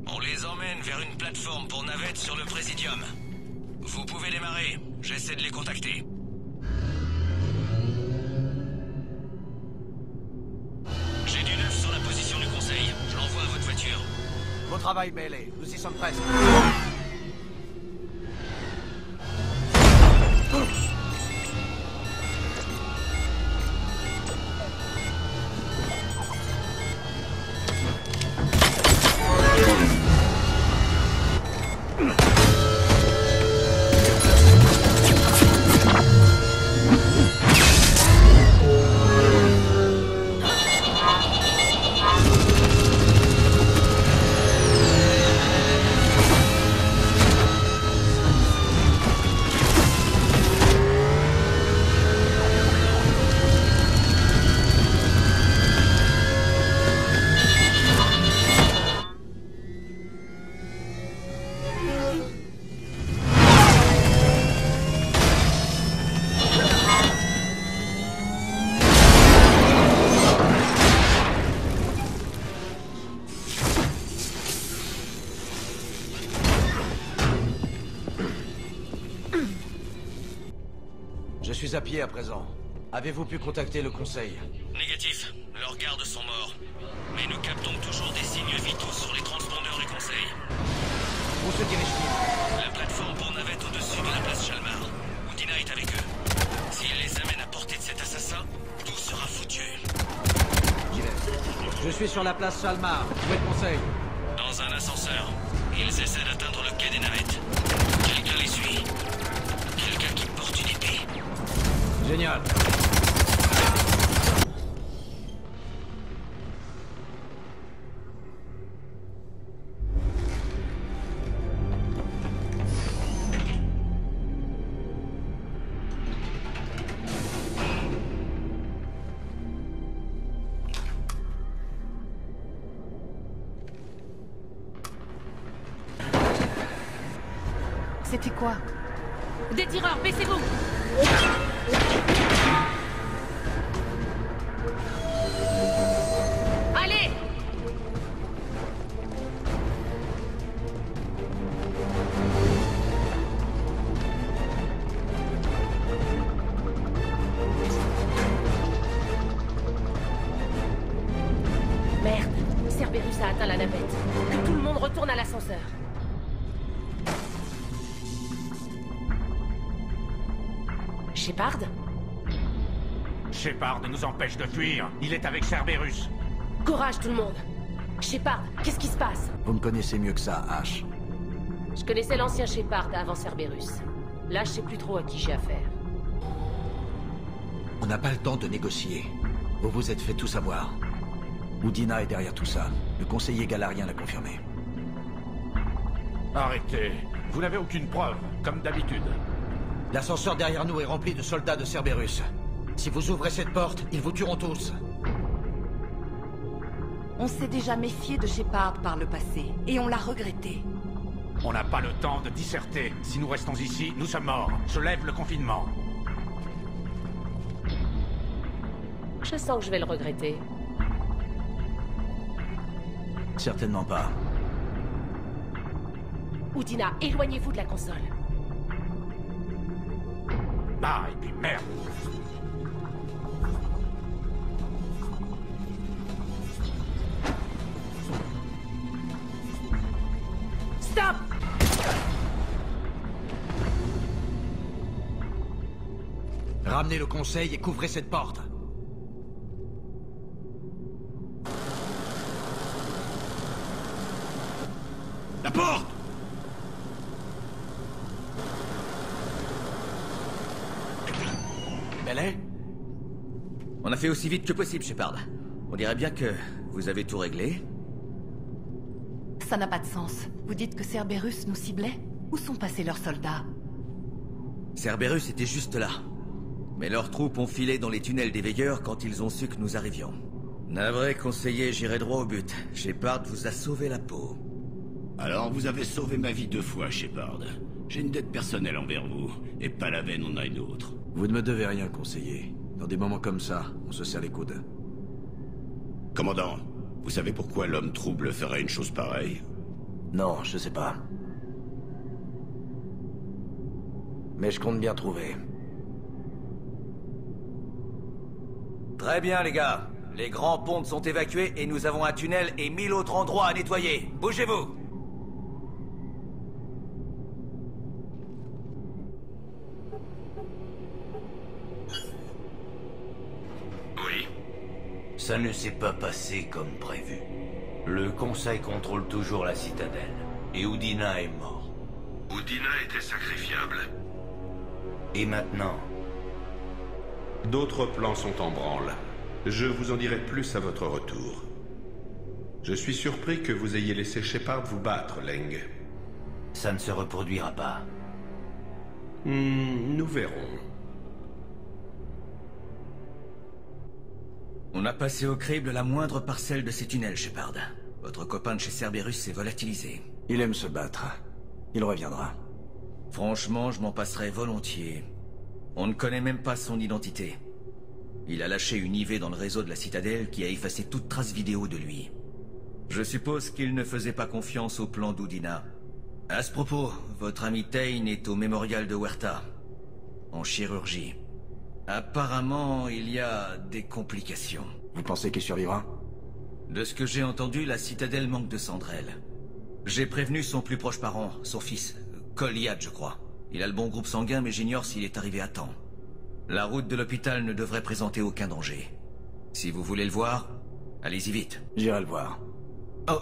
On les emmène vers une plateforme pour navettes sur le Présidium. Vous pouvez démarrer. J'essaie de les contacter. J'ai du neuf sur la position du conseil. Je l'envoie à votre voiture. Bon travail, Bailey. Nous y sommes presque. Je suis à pied à présent. Avez-vous pu contacter le conseil? Négatif. Leurs gardes sont morts. Mais nous captons toujours des signes vitaux sur les transpondeurs du conseil. Où se dirige-t-il? La plateforme pour navette au-dessus de la place Chalmar. Udina est avec eux. S'ils les amènent à portée de cet assassin, tout sera foutu. J'y vais. Je suis sur la place Chalmar. Où est le conseil? Dans un ascenseur. Ils essaient d'atteindre le quai des navettes. Quelqu'un les suit. Quelqu'un qui porte une épée. Génial. C'était quoi? Des tireurs, baissez-vous! Allez! Merde, Cerberus a atteint la navette. Que tout le monde retourne à l'ascenseur. Shepard? Shepard nous empêche de fuir. Il est avec Cerberus. Courage tout le monde. Shepard, qu'est-ce qui se passe? Vous me connaissez mieux que ça, Ash. Je connaissais l'ancien Shepard avant Cerberus. Là, je sais plus trop à qui j'ai affaire. On n'a pas le temps de négocier. Vous vous êtes fait tout savoir. Udina est derrière tout ça. Le conseiller galarien l'a confirmé. Arrêtez. Vous n'avez aucune preuve, comme d'habitude. L'ascenseur derrière nous est rempli de soldats de Cerberus. Si vous ouvrez cette porte, ils vous tueront tous. On s'est déjà méfié de Shepard par le passé, et on l'a regretté. On n'a pas le temps de disserter. Si nous restons ici, nous sommes morts. Je lève le confinement. Je sens que je vais le regretter. Certainement pas. Udina, éloignez-vous de la console. Ah, et puis merde. Stop! Ramenez le conseil et couvrez cette porte. La porte! Belay? On a fait aussi vite que possible, Shepard. On dirait bien que vous avez tout réglé. Ça n'a pas de sens. Vous dites que Cerberus nous ciblait? Où sont passés leurs soldats? Cerberus était juste là. Mais leurs troupes ont filé dans les tunnels des veilleurs quand ils ont su que nous arrivions. Navré, conseiller, j'irai droit au but. Shepard vous a sauvé la peau. Alors vous avez sauvé ma vie 2 fois, Shepard. J'ai une dette personnelle envers vous, et Palaven en a une autre. Vous ne me devez rien, conseiller. Dans des moments comme ça, on se serre les coudes. Commandant, vous savez pourquoi l'homme trouble ferait une chose pareille? Non, je sais pas. Mais je compte bien trouver. Très bien, les gars. Les grands pontes sont évacués et nous avons un tunnel et 1000 autres endroits à nettoyer. Bougez-vous! Oui. Ça ne s'est pas passé comme prévu. Le Conseil contrôle toujours la citadelle. Et Udina est mort. Udina était sacrifiable. Et maintenant? D'autres plans sont en branle. Je vous en dirai plus à votre retour. Je suis surpris que vous ayez laissé Shepard vous battre, Leng. Ça ne se reproduira pas. Nous verrons. On a passé au crible la moindre parcelle de ces tunnels, Shepard. Votre copain de chez Cerberus s'est volatilisé. Il aime se battre. Il reviendra. Franchement, je m'en passerais volontiers. On ne connaît même pas son identité. Il a lâché une IV dans le réseau de la citadelle qui a effacé toute trace vidéo de lui. Je suppose qu'il ne faisait pas confiance au plan d'Udina. À ce propos, votre ami Tain est au mémorial de Huerta, en chirurgie. Apparemment, il y a des complications. Vous pensez qu'il survivra? De ce que j'ai entendu, la citadelle manque de Sandrel. J'ai prévenu son plus proche parent, son fils, Koliad, je crois. Il a le bon groupe sanguin, mais j'ignore s'il est arrivé à temps. La route de l'hôpital ne devrait présenter aucun danger. Si vous voulez le voir, allez-y vite. J'irai le voir. Oh,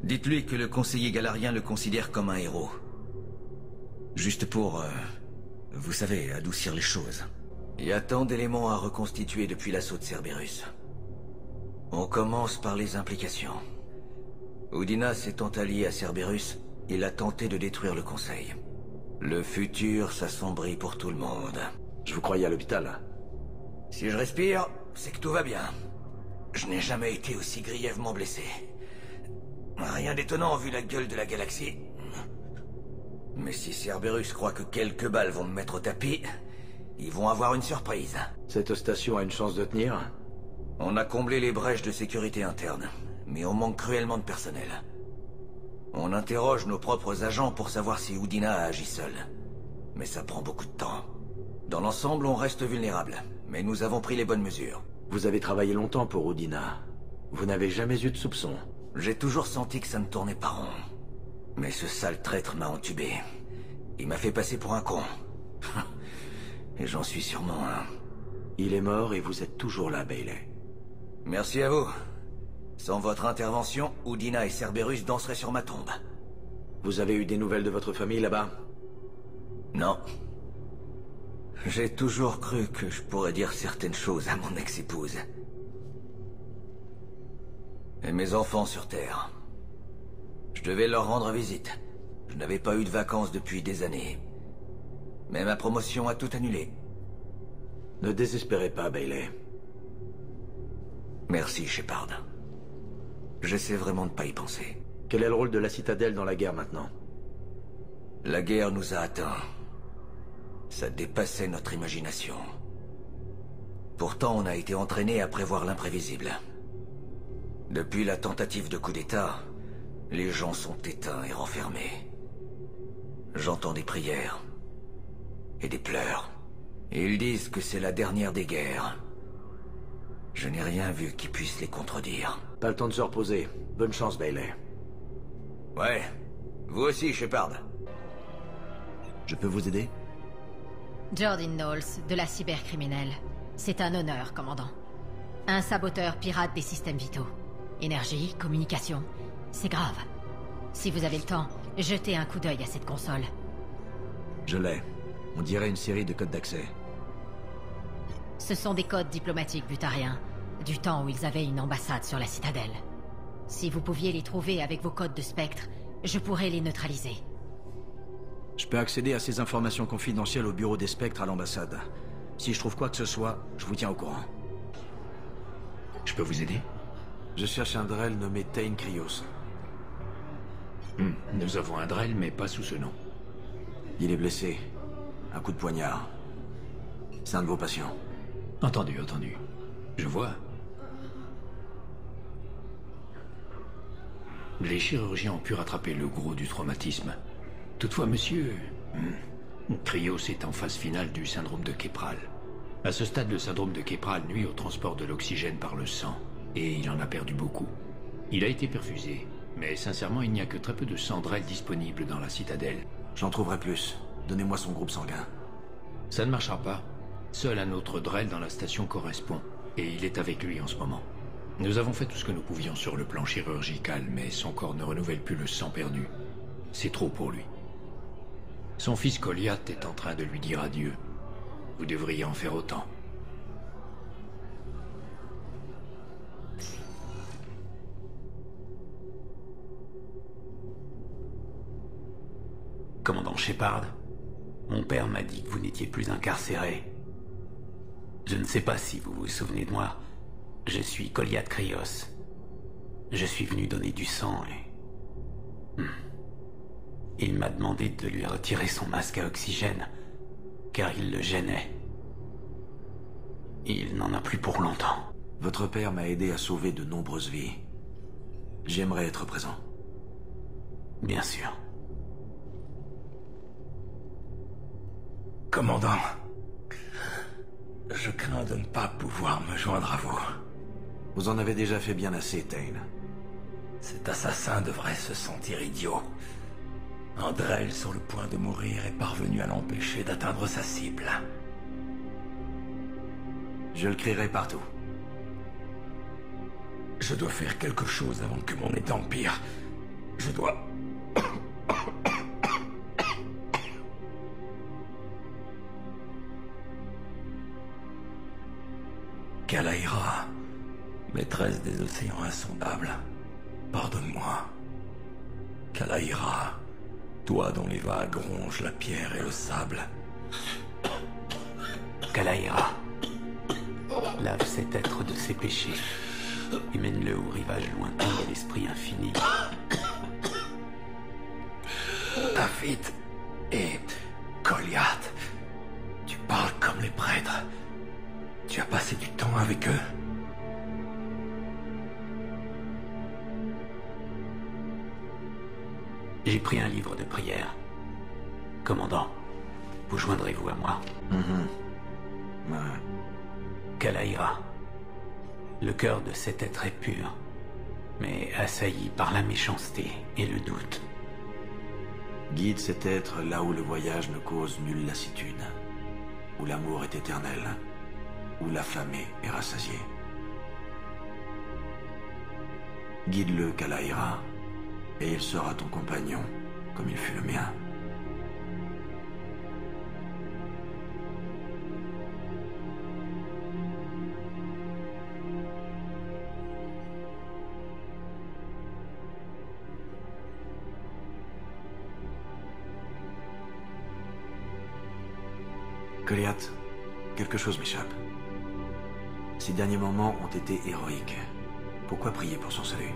dites-lui que le conseiller galarien le considère comme un héros. Juste pour, vous savez, adoucir les choses. Il y a tant d'éléments à reconstituer depuis l'assaut de Cerberus. On commence par les implications. Udina s'étant allié à Cerberus, il a tenté de détruire le Conseil. Le futur s'assombrit pour tout le monde. Je vous croyais à l'hôpital. Si je respire, c'est que tout va bien. Je n'ai jamais été aussi grièvement blessé. Rien d'étonnant vu la gueule de la galaxie. Mais si Cerberus croit que quelques balles vont me mettre au tapis, ils vont avoir une surprise. Cette station a une chance de tenir? On a comblé les brèches de sécurité interne, mais on manque cruellement de personnel. On interroge nos propres agents pour savoir si Udina a agi seul. Mais ça prend beaucoup de temps. Dans l'ensemble, on reste vulnérable, mais nous avons pris les bonnes mesures. Vous avez travaillé longtemps pour Udina. Vous n'avez jamais eu de soupçons. J'ai toujours senti que ça ne tournait pas rond. Mais ce sale traître m'a entubé. Il m'a fait passer pour un con. Et j'en suis sûrement un. Il est mort et vous êtes toujours là, Bailey. Merci à vous. Sans votre intervention, Udina et Cerberus danseraient sur ma tombe. Vous avez eu des nouvelles de votre famille là-bas? Non. J'ai toujours cru que je pourrais dire certaines choses à mon ex-épouse. Et mes enfants sur Terre. Je devais leur rendre visite. Je n'avais pas eu de vacances depuis des années. Mais ma promotion a tout annulé. Ne désespérez pas, Bailey. Merci, Shepard. J'essaie vraiment de pas y penser. Quel est le rôle de la Citadelle dans la guerre maintenant? La guerre nous a atteints. Ça dépassait notre imagination. Pourtant, on a été entraînés à prévoir l'imprévisible. Depuis la tentative de coup d'État, les gens sont éteints et renfermés. J'entends des prières et des pleurs. Ils disent que c'est la dernière des guerres. Je n'ai rien vu qui puisse les contredire. Pas le temps de se reposer. Bonne chance, Bailey. Ouais. Vous aussi, Shepard. Je peux vous aider? Jordan Knowles, de la cybercriminelle. C'est un honneur, commandant. Un saboteur pirate des systèmes vitaux. Énergie, communication. C'est grave. Si vous avez le temps, jetez un coup d'œil à cette console. Je l'ai. On dirait une série de codes d'accès. Ce sont des codes diplomatiques butariens, du temps où ils avaient une ambassade sur la Citadelle. Si vous pouviez les trouver avec vos codes de spectre, je pourrais les neutraliser. Je peux accéder à ces informations confidentielles au bureau des spectres à l'ambassade. Si je trouve quoi que ce soit, je vous tiens au courant. Je peux vous aider? Je cherche un Drell nommé Tain Krios. Nous avons un Drell, mais pas sous ce nom. Il est blessé. Un coup de poignard. C'est un de vos patients. Entendu, entendu. Je vois. Les chirurgiens ont pu rattraper le gros du traumatisme. Toutefois, monsieur... Krios est en phase finale du syndrome de Kepral. À ce stade, le syndrome de Kepral nuit au transport de l'oxygène par le sang, et il en a perdu beaucoup. Il a été perfusé, mais sincèrement, il n'y a que très peu de sang Drell disponible dans la Citadelle. J'en trouverai plus. Donnez-moi son groupe sanguin. Ça ne marchera pas. Seul un autre Drell dans la station correspond, et il est avec lui en ce moment. Nous avons fait tout ce que nous pouvions sur le plan chirurgical, mais son corps ne renouvelle plus le sang perdu. C'est trop pour lui. Son fils Goliath est en train de lui dire adieu. Vous devriez en faire autant. Commandant Shepard, mon père m'a dit que vous n'étiez plus incarcéré. Je ne sais pas si vous vous souvenez de moi. Je suis Goliath Krios. Je suis venu donner du sang et... Il m'a demandé de lui retirer son masque à oxygène, car il le gênait. Il n'en a plus pour longtemps. Votre père m'a aidé à sauver de nombreuses vies. J'aimerais être présent. Bien sûr. Commandant, je crains de ne pas pouvoir me joindre à vous. Vous en avez déjà fait bien assez, Tain. Cet assassin devrait se sentir idiot. Un Drell sur le point de mourir est parvenu à l'empêcher d'atteindre sa cible. Je le crierai partout. Je dois faire quelque chose avant que mon état empire. Je dois... Kalaira, maîtresse des océans insondables, pardonne-moi. Kalaira, toi dont les vagues rongent la pierre et le sable. Kalaira, lave cet être de ses péchés et mène-le au rivage lointain de l'esprit infini. David et Goliath, tu parles comme les prêtres. Tu as passé du temps avec eux? J'ai pris un livre de prière. Commandant, vous joindrez-vous à moi? Kalaira, le cœur de cet être est pur, mais assailli par la méchanceté et le doute. Guide cet être là où le voyage ne cause nulle lassitude, où l'amour est éternel, où l'affamé est rassasié. Guide-le, Kalaira, et il sera ton compagnon comme il fut le mien. Goliat, quelque chose m'échappe. Ces derniers moments ont été héroïques. Pourquoi prier pour son salut?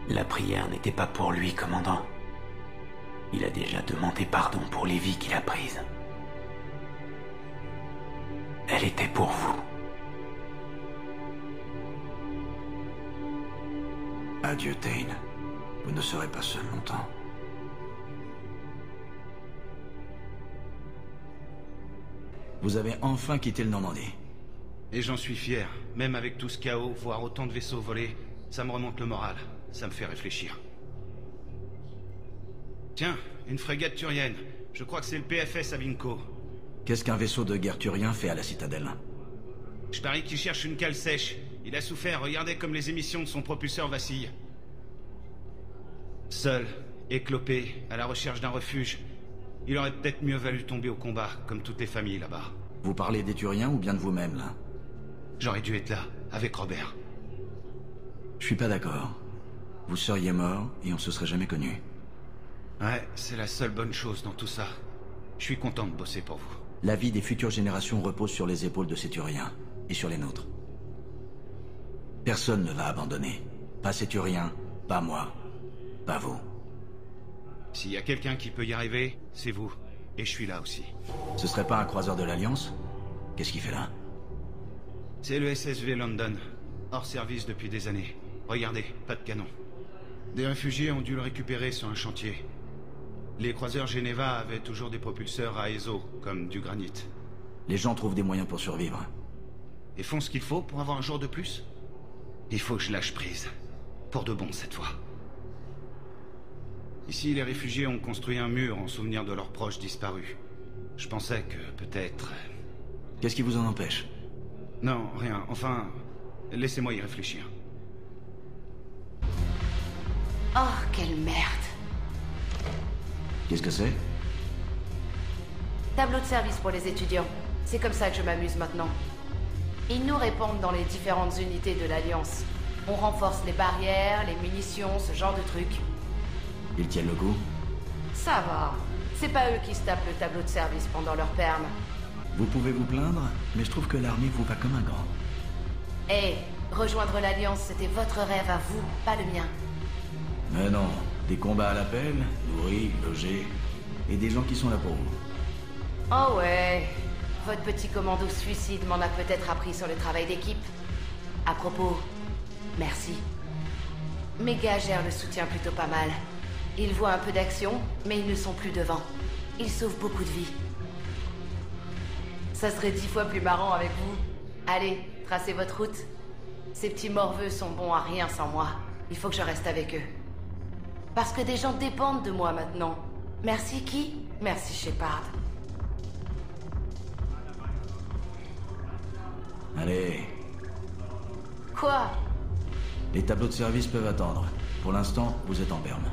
La prière n'était pas pour lui, commandant. Il a déjà demandé pardon pour les vies qu'il a prises. Elle était pour vous. Adieu, Thane. Vous ne serez pas seul longtemps. Vous avez enfin quitté le Normandie. Et j'en suis fier. Même avec tout ce chaos, voir autant de vaisseaux voler, ça me remonte le moral. Ça me fait réfléchir. Tiens, une frégate turienne. Je crois que c'est le PFS Avinco. Qu'est-ce qu'un vaisseau de guerre turien fait à la citadelle? Je parie qu'il cherche une cale sèche. Il a souffert, regardez comme les émissions de son propulseur vacillent. Seul, éclopé, à la recherche d'un refuge. Il aurait peut-être mieux valu tomber au combat, comme toutes les familles là-bas. Vous parlez des Turiens ou bien de vous-même, là? J'aurais dû être là, avec Robert. Je suis pas d'accord. Vous seriez mort et on se serait jamais connus. Ouais, c'est la seule bonne chose dans tout ça. Je suis content de bosser pour vous. La vie des futures générations repose sur les épaules de ces Turiens, et sur les nôtres. Personne ne va abandonner. Pas ces Turiens, pas moi, pas vous. S'il y a quelqu'un qui peut y arriver, c'est vous. Et je suis là aussi. Ce serait pas un croiseur de l'Alliance? Qu'est-ce qu'il fait là? C'est le SSV London. Hors service depuis des années. Regardez, pas de canon. Des réfugiés ont dû le récupérer sur un chantier. Les croiseurs Geneva avaient toujours des propulseurs à ESO, comme du granit. Les gens trouvent des moyens pour survivre. Et font ce qu'il faut pour avoir un jour de plus? Il faut que je lâche prise. Pour de bon cette fois. Ici, les réfugiés ont construit un mur en souvenir de leurs proches disparus. Je pensais que, peut-être... Qu'est-ce qui vous en empêche? Non, rien. Enfin, laissez-moi y réfléchir. Oh, quelle merde. Qu'est-ce que c'est? Tableau de service pour les étudiants. C'est comme ça que je m'amuse maintenant. Ils nous répondent dans les différentes unités de l'Alliance. On renforce les barrières, les munitions, ce genre de trucs. Ils tiennent le coup? Ça va. C'est pas eux qui se tapent le tableau de service pendant leur perme. Vous pouvez vous plaindre, mais je trouve que l'armée vous va comme un grand. Hé, rejoindre l'Alliance, c'était votre rêve à vous, pas le mien. Mais non, des combats à l'appel, nourris, logés, et des gens qui sont là pour vous. Oh ouais, votre petit commando suicide m'en a peut-être appris sur le travail d'équipe. À propos, merci. Mes gars gèrent le soutien plutôt pas mal. Ils voient un peu d'action, mais ils ne sont plus devant. Ils sauvent beaucoup de vies. Ça serait 10 fois plus marrant avec vous. Allez, tracez votre route. Ces petits morveux sont bons à rien sans moi. Il faut que je reste avec eux. Parce que des gens dépendent de moi maintenant. Merci qui? Merci Shepard. Allez. Quoi? Les tableaux de service peuvent attendre. Pour l'instant, vous êtes en berme.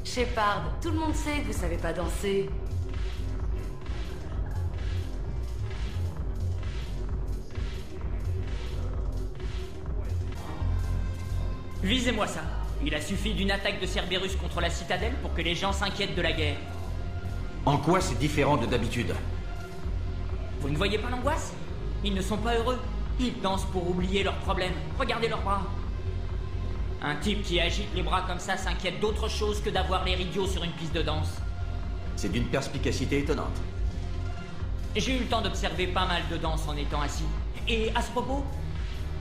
Shepard, tout le monde sait que vous savez pas danser. Visez-moi ça. Il a suffi d'une attaque de Cerberus contre la citadelle pour que les gens s'inquiètent de la guerre. En quoi c'est différent de d'habitude? Vous ne voyez pas l'angoisse? Ils ne sont pas heureux. Ils dansent pour oublier leurs problèmes. Regardez leurs bras. Un type qui agite les bras comme ça s'inquiète d'autre chose que d'avoir l'air idiot sur une piste de danse. C'est d'une perspicacité étonnante. J'ai eu le temps d'observer pas mal de danses en étant assis. Et à ce propos...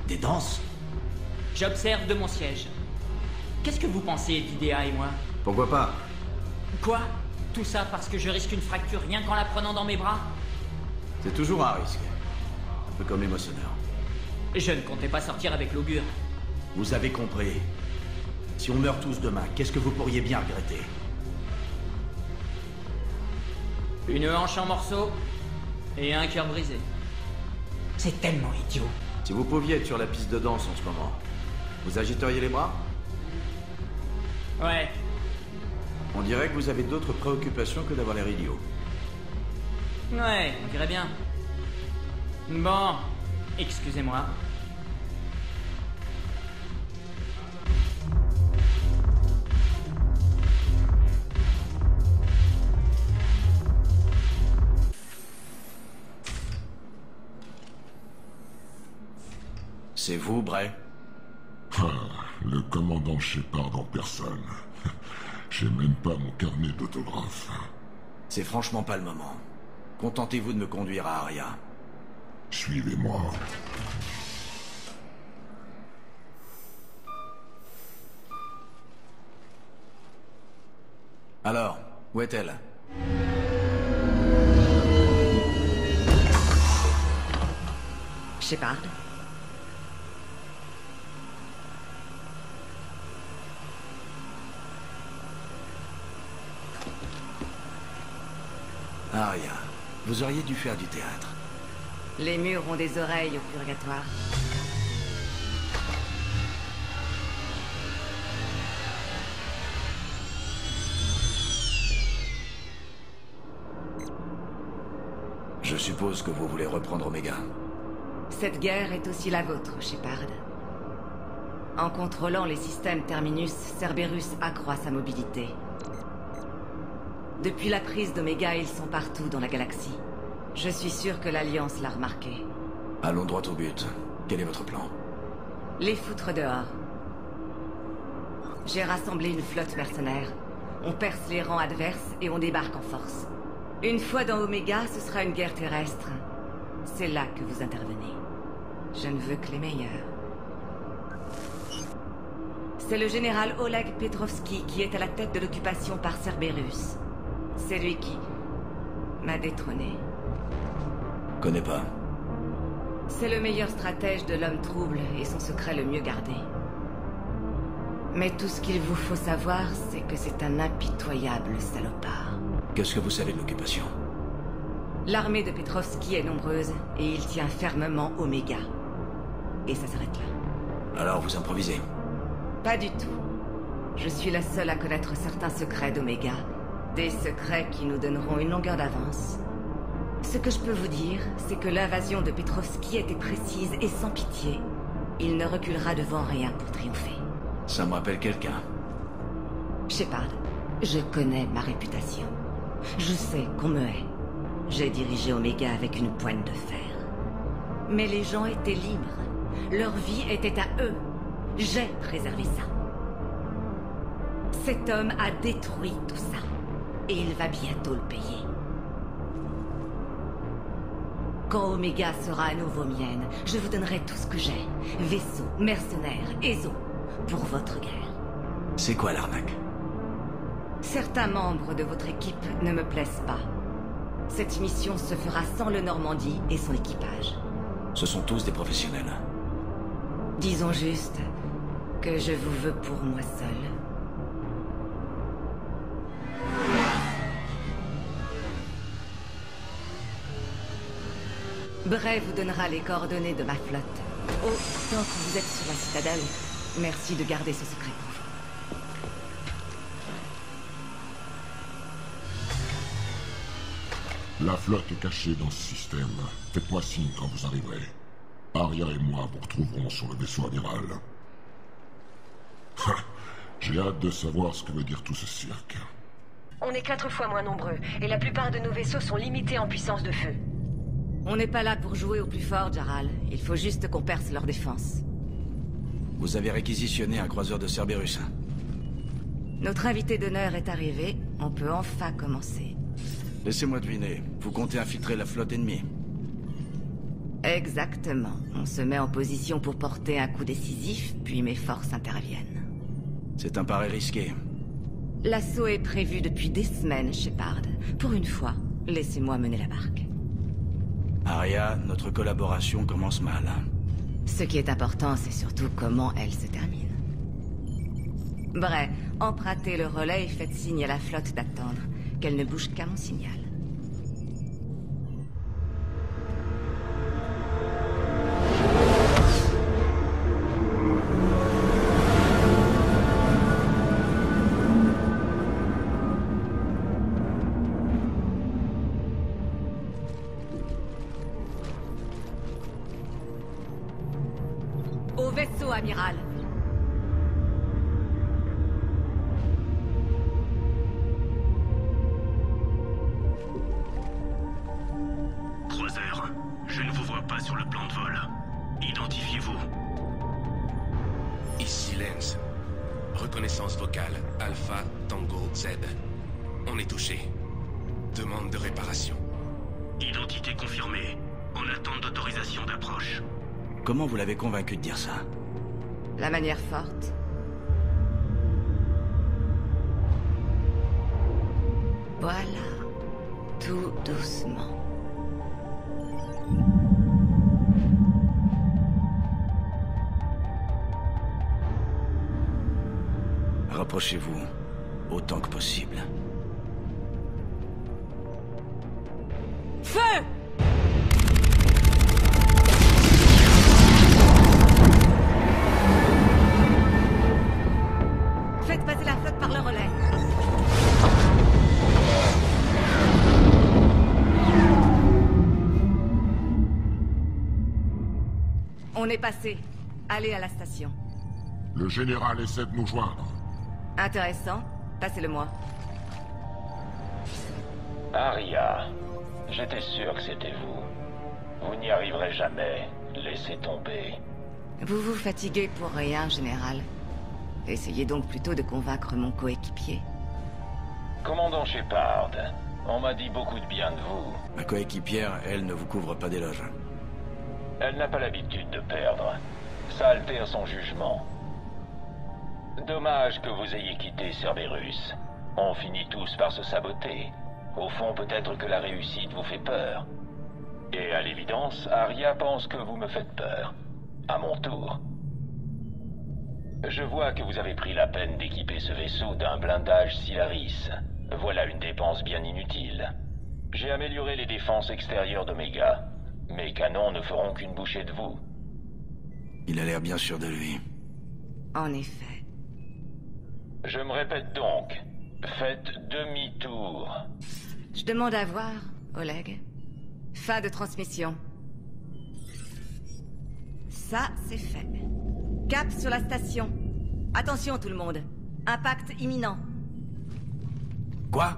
Des danses? J'observe de mon siège. Qu'est-ce que vous pensez d'Idea et moi? Pourquoi pas? Quoi? Tout ça parce que je risque une fracture rien qu'en la prenant dans mes bras? C'est toujours un risque. Un peu comme les moissonneurs. Je ne comptais pas sortir avec l'augure. Vous avez compris. Si on meurt tous demain, qu'est-ce que vous pourriez bien regretter? Une hanche en morceaux et un cœur brisé. C'est tellement idiot. Si vous pouviez être sur la piste de danse en ce moment, vous agiteriez les bras? Ouais. On dirait que vous avez d'autres préoccupations que d'avoir l'air idiot. Ouais, on dirait bien. Bon, excusez-moi. C'est vous, Bray? Le commandant Shepard en personne. J'ai même pas mon carnet d'autographe. C'est franchement pas le moment. Contentez-vous de me conduire à Aria. Suivez-moi. Alors, où est-elle? Shepard? Aria, vous auriez dû faire du théâtre. Les murs ont des oreilles au purgatoire. Je suppose que vous voulez reprendre Omega. Cette guerre est aussi la vôtre, Shepard. En contrôlant les systèmes Terminus, Cerberus accroît sa mobilité. Depuis la prise d'Omega, ils sont partout dans la galaxie. Je suis sûr que l'Alliance l'a remarqué. Allons droit au but. Quel est votre plan? Les foutre dehors. J'ai rassemblé une flotte mercenaire. On perce les rangs adverses et on débarque en force. Une fois dans Omega, ce sera une guerre terrestre. C'est là que vous intervenez. Je ne veux que les meilleurs. C'est le général Oleg Petrovski qui est à la tête de l'occupation par Cerberus. C'est lui qui m'a détrôné. Connais pas. C'est le meilleur stratège de l'homme trouble et son secret le mieux gardé. Mais tout ce qu'il vous faut savoir, c'est que c'est un impitoyable salopard. Qu'est-ce que vous savez de l'occupation? L'armée de Petrovski est nombreuse et il tient fermement Omega. Et ça s'arrête là. Alors vous improvisez? Pas du tout. Je suis la seule à connaître certains secrets d'Omega. Des secrets qui nous donneront une longueur d'avance. Ce que je peux vous dire, c'est que l'invasion de Petrovski était précise et sans pitié. Il ne reculera devant rien pour triompher. Ça me rappelle quelqu'un. Shepard, je connais ma réputation. Je sais qu'on me hait. J'ai dirigé Omega avec une poigne de fer. Mais les gens étaient libres. Leur vie était à eux. J'ai préservé ça. Cet homme a détruit tout ça. Et il va bientôt le payer. Quand Omega sera à nouveau mienne, je vous donnerai tout ce que j'ai. Vaisseaux, mercenaires, Ezo, pour votre guerre. C'est quoi l'arnaque? Certains membres de votre équipe ne me plaisent pas. Cette mission se fera sans le Normandie et son équipage. Ce sont tous des professionnels. Disons juste que je vous veux pour moi seul. Bray vous donnera les coordonnées de ma flotte. Oh, tant que vous êtes sur la citadelle, merci de garder ce secret pour vous. La flotte est cachée dans ce système. Faites-moi signe quand vous arriverez. Aria et moi vous retrouverons sur le vaisseau amiral. J'ai hâte de savoir ce que veut dire tout ce cirque. On est 4 fois moins nombreux, et la plupart de nos vaisseaux sont limités en puissance de feu. On n'est pas là pour jouer au plus fort, Jaral. Il faut juste qu'on perce leur défense. Vous avez réquisitionné un croiseur de Cerberus. Notre invité d'honneur est arrivé. On peut enfin commencer. Laissez-moi deviner. Vous comptez infiltrer la flotte ennemie? Exactement. On se met en position pour porter un coup décisif, puis mes forces interviennent. C'est un pari risqué. L'assaut est prévu depuis des semaines, Shepard. Pour une fois, laissez-moi mener la barque. Aria, notre collaboration commence mal. Ce qui est important, c'est surtout comment elle se termine. Bref, empruntez le relais et faites signe à la flotte d'attendre, qu'elle ne bouge qu'à mon signal. vaisseau, amiral. Croiseur, je ne vous vois pas sur le plan de vol. Identifiez-vous. Ici Lens. Reconnaissance vocale, Alpha Tango Z. On est touché. Demande de réparation. Identité confirmée. En attente d'autorisation d'approche. Comment vous l'avez convaincu de dire ça? La manière forte. Voilà. Tout doucement. Rapprochez-vous autant que possible. Feu! Faites passer la flotte par le relais. On est passé. Allez à la station. Le général essaie de nous joindre. Intéressant. Passez-le-moi. Aria, j'étais sûr que c'était vous. Vous n'y arriverez jamais. Laissez tomber. Vous vous fatiguez pour rien, général. Essayez donc plutôt de convaincre mon coéquipier. Commandant Shepard, on m'a dit beaucoup de bien de vous. Ma coéquipière, elle, ne vous couvre pas d'éloges. Elle n'a pas l'habitude de perdre. Ça altère son jugement. Dommage que vous ayez quitté Cerberus. On finit tous par se saboter. Au fond, peut-être que la réussite vous fait peur. Et à l'évidence, Aria pense que vous me faites peur. À mon tour. Je vois que vous avez pris la peine d'équiper ce vaisseau d'un blindage Silaris. Voilà une dépense bien inutile. J'ai amélioré les défenses extérieures d'Omega. Mes canons ne feront qu'une bouchée de vous. Il a l'air bien sûr de lui. En effet. Je me répète donc. Faites demi-tour. Je demande à voir, Oleg. Fin de transmission. Ça, c'est fait. Cap sur la station. Attention tout le monde. Impact imminent. Quoi?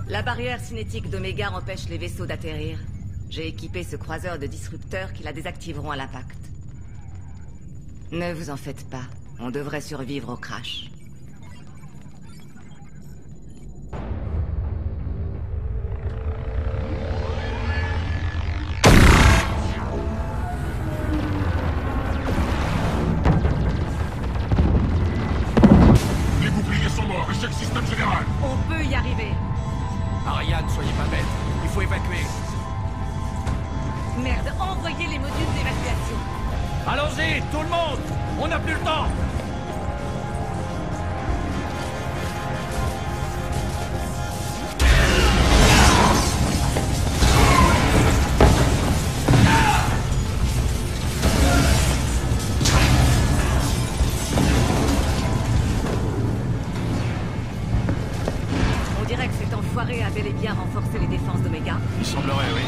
La barrière cinétique d'Omega empêche les vaisseaux d'atterrir. J'ai équipé ce croiseur de disrupteurs qui la désactiveront à l'impact. Ne vous en faites pas. On devrait survivre au crash. Les boucliers sont morts, échec système général. On peut y arriver. Ariane, soyez pas bête. Il faut évacuer. Merde, envoyez les modules d'évacuation. Allons-y, tout le monde! On n'a plus le temps! On dirait que cet enfoiré a bel et bien renforcé les défenses d'Omega. Il semblerait, oui.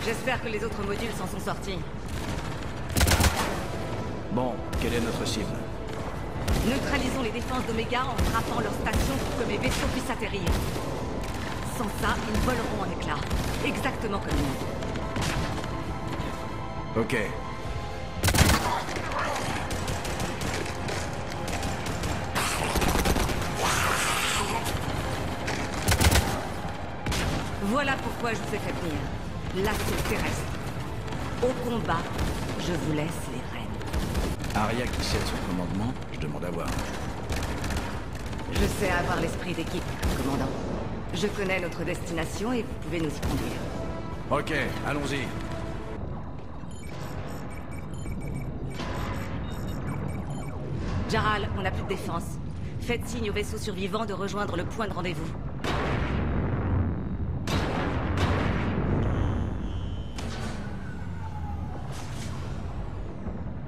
J'espère que les autres modules s'en sont sortis. Bon, quelle est notre cible? Neutralisons les défenses d'Omega en frappant leur station pour que mes vaisseaux puissent atterrir. Sans ça, ils voleront en éclats. Exactement comme nous. Ok. Voilà pourquoi je vous ai fait venir. L'assaut terrestre. Au combat, je vous laisse les rênes. Aria qui cède son commandement, je demande à voir. Je sais avoir l'esprit d'équipe, commandant. Je connais notre destination et vous pouvez nous y conduire. Ok, allons-y. Jaral, on n'a plus de défense. Faites signe au vaisseau survivant de rejoindre le point de rendez-vous.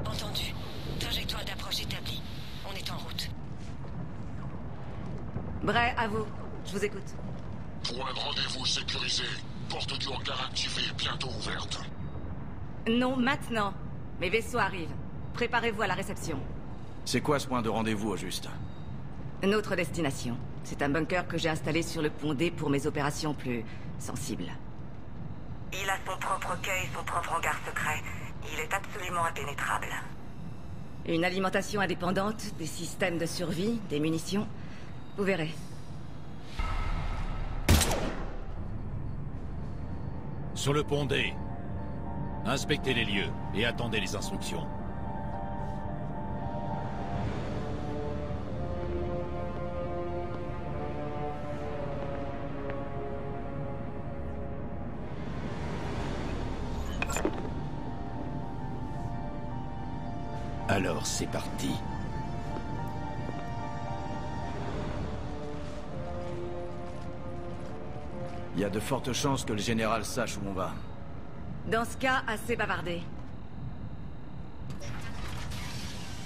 Entendu. Trajectoire d'approche établie. On est en route. Bray, à vous. Je vous écoute. Point de rendez-vous sécurisé. Porte du hangar activée, bientôt ouverte. Non, maintenant. Mes vaisseaux arrivent. Préparez-vous à la réception. C'est quoi ce point de rendez-vous, au juste? Notre destination. C'est un bunker que j'ai installé sur le pont D pour mes opérations plus sensibles. Il a son propre quai et son propre hangar secret. Il est absolument impénétrable. Une alimentation indépendante, des systèmes de survie, des munitions. Vous verrez. Sur le pont D. Inspectez les lieux et attendez les instructions. Alors c'est parti. Il y a de fortes chances que le général sache où on va. Dans ce cas, assez bavardé.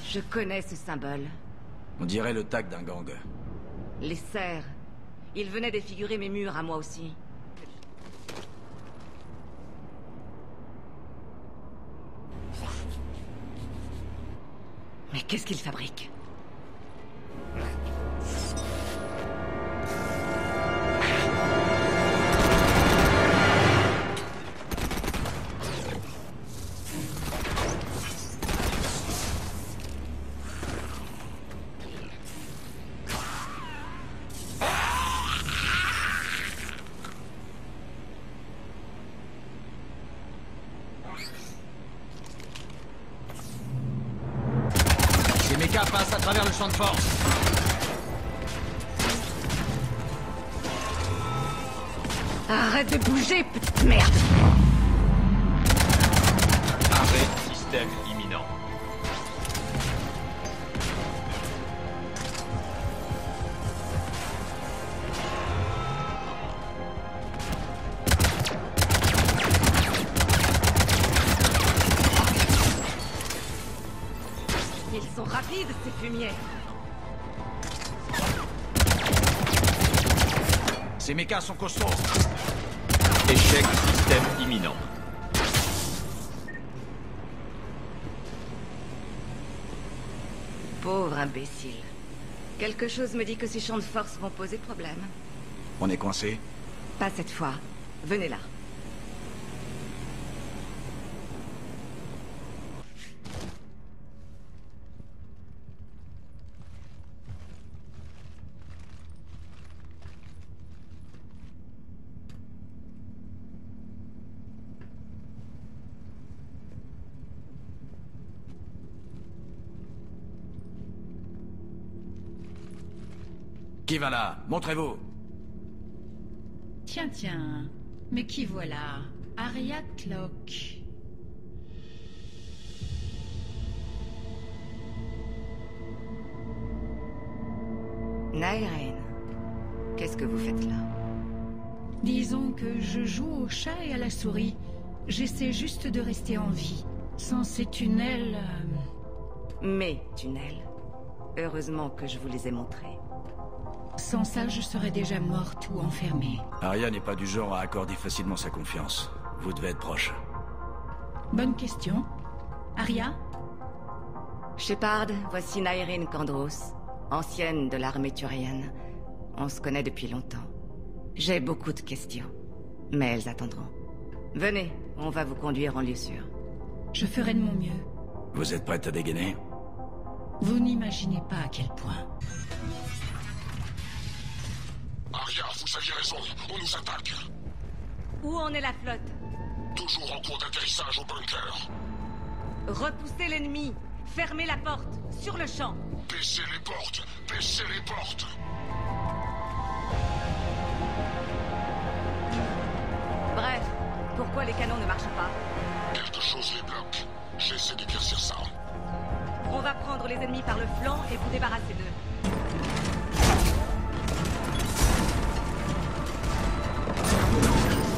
Je connais ce symbole. On dirait le tag d'un gang. Les serres. Ils venaient défigurer mes murs à moi aussi. Mais qu'est-ce qu'ils fabriquent? Mecha passe à travers le champ de force. Arrête de bouger, petite merde! Arrêt système imminent. Ils sont rapides, ces fumiers. Ces mechas sont costauds. Échec système imminent. Pauvre imbécile. Quelque chose me dit que ces champs de force vont poser problème. On est coincé? Pas cette fois. Venez là. Qui va là? Montrez-vous! Tiens, tiens. Mais qui voilà? Aria Clock. Nairen, qu'est-ce que vous faites là? Disons que je joue au chat et à la souris. J'essaie juste de rester en vie. Sans ces tunnels... Mes tunnels. Heureusement que je vous les ai montrés. Sans ça, je serais déjà morte ou enfermée. Aria n'est pas du genre à accorder facilement sa confiance. Vous devez être proche. Bonne question. Aria? Shepard, voici Nairen Kandros, ancienne de l'armée turienne. On se connaît depuis longtemps. J'ai beaucoup de questions, mais elles attendront. Venez, on va vous conduire en lieu sûr. Je ferai de mon mieux. Vous êtes prête à dégainer? Vous n'imaginez pas à quel point. Aria, vous aviez raison, on nous attaque. Où en est la flotte? Toujours en cours d'atterrissage au bunker. Repoussez l'ennemi! Fermez la porte, sur le champ. Baissez les portes! Baissez les portes! Bref, pourquoi les canons ne marchent pas? Quelque chose les bloque. J'essaie d'éclaircir ça. On va prendre les ennemis par le flanc et vous débarrasser d'eux.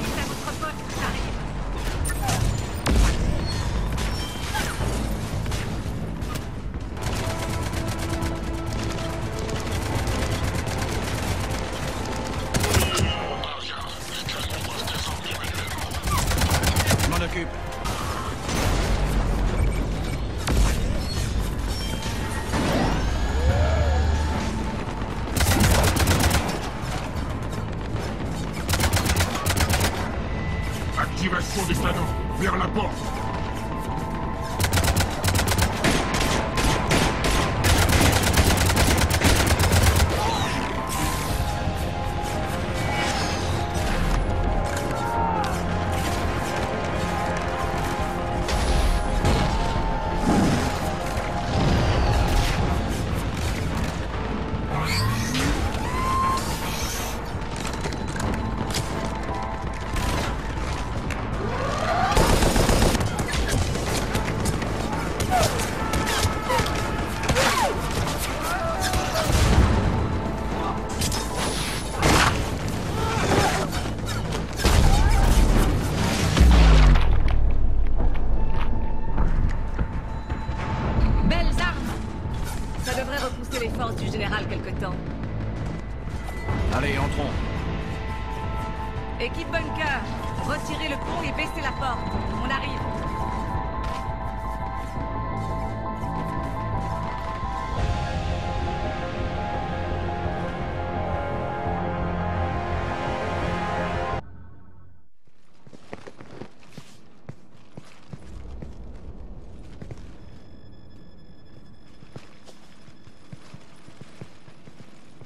C'est à votre poste, j'arrive. Aria, les canons doivent désarmer manuellement. Je m'en occupe. Activation des canons, vers la porte. Allez, entrons. Équipe bunker, retirez le pont et baissez la porte. On arrive.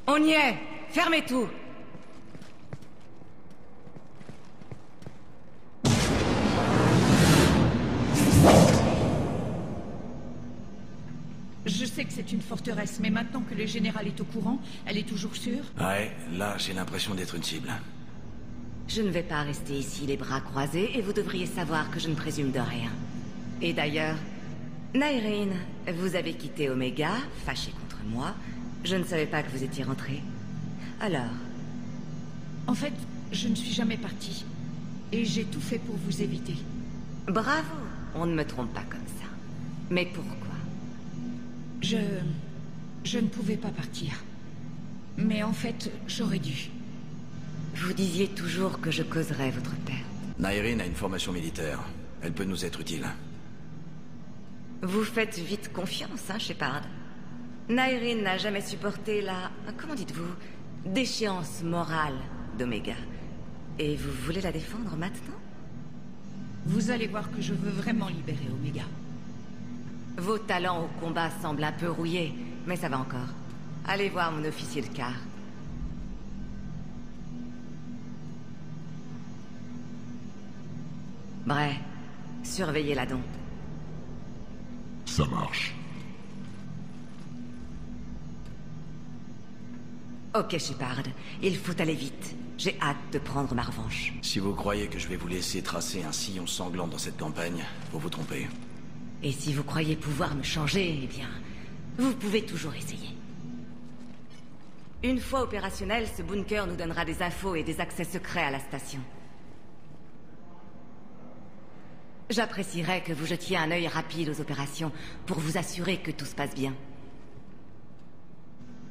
On y est. Fermez tout. Je sais que c'est une forteresse, mais maintenant que le général est au courant, elle est toujours sûre? Ouais, là, j'ai l'impression d'être une cible. Je ne vais pas rester ici les bras croisés et vous devriez savoir que je ne présume de rien. Et d'ailleurs, Nyreen, vous avez quitté Omega, fâché contre moi. Je ne savais pas que vous étiez rentré. Alors? En fait, je ne suis jamais partie. Et j'ai tout fait pour vous éviter. Bravo! On ne me trompe pas comme ça. Mais pourquoi? Je ne pouvais pas partir. Mais en fait, j'aurais dû. Vous disiez toujours que je causerais votre perte. Nyreen a une formation militaire. Elle peut nous être utile. Vous faites vite confiance, hein, Shepard? Nyreen n'a jamais supporté la... comment dites-vous? Déchéance morale d'Omega. Et vous voulez la défendre maintenant? Vous allez voir que je veux vraiment libérer Omega. Vos talents au combat semblent un peu rouillés, mais ça va encore. Allez voir mon officier de quart. Bref, surveillez-la donc. Ça marche. Ok, Shepard. Il faut aller vite. J'ai hâte de prendre ma revanche. Si vous croyez que je vais vous laisser tracer un sillon sanglant dans cette campagne, vous vous trompez. Et si vous croyez pouvoir me changer, eh bien, vous pouvez toujours essayer. Une fois opérationnel, ce bunker nous donnera des infos et des accès secrets à la station. J'apprécierais que vous jetiez un œil rapide aux opérations pour vous assurer que tout se passe bien.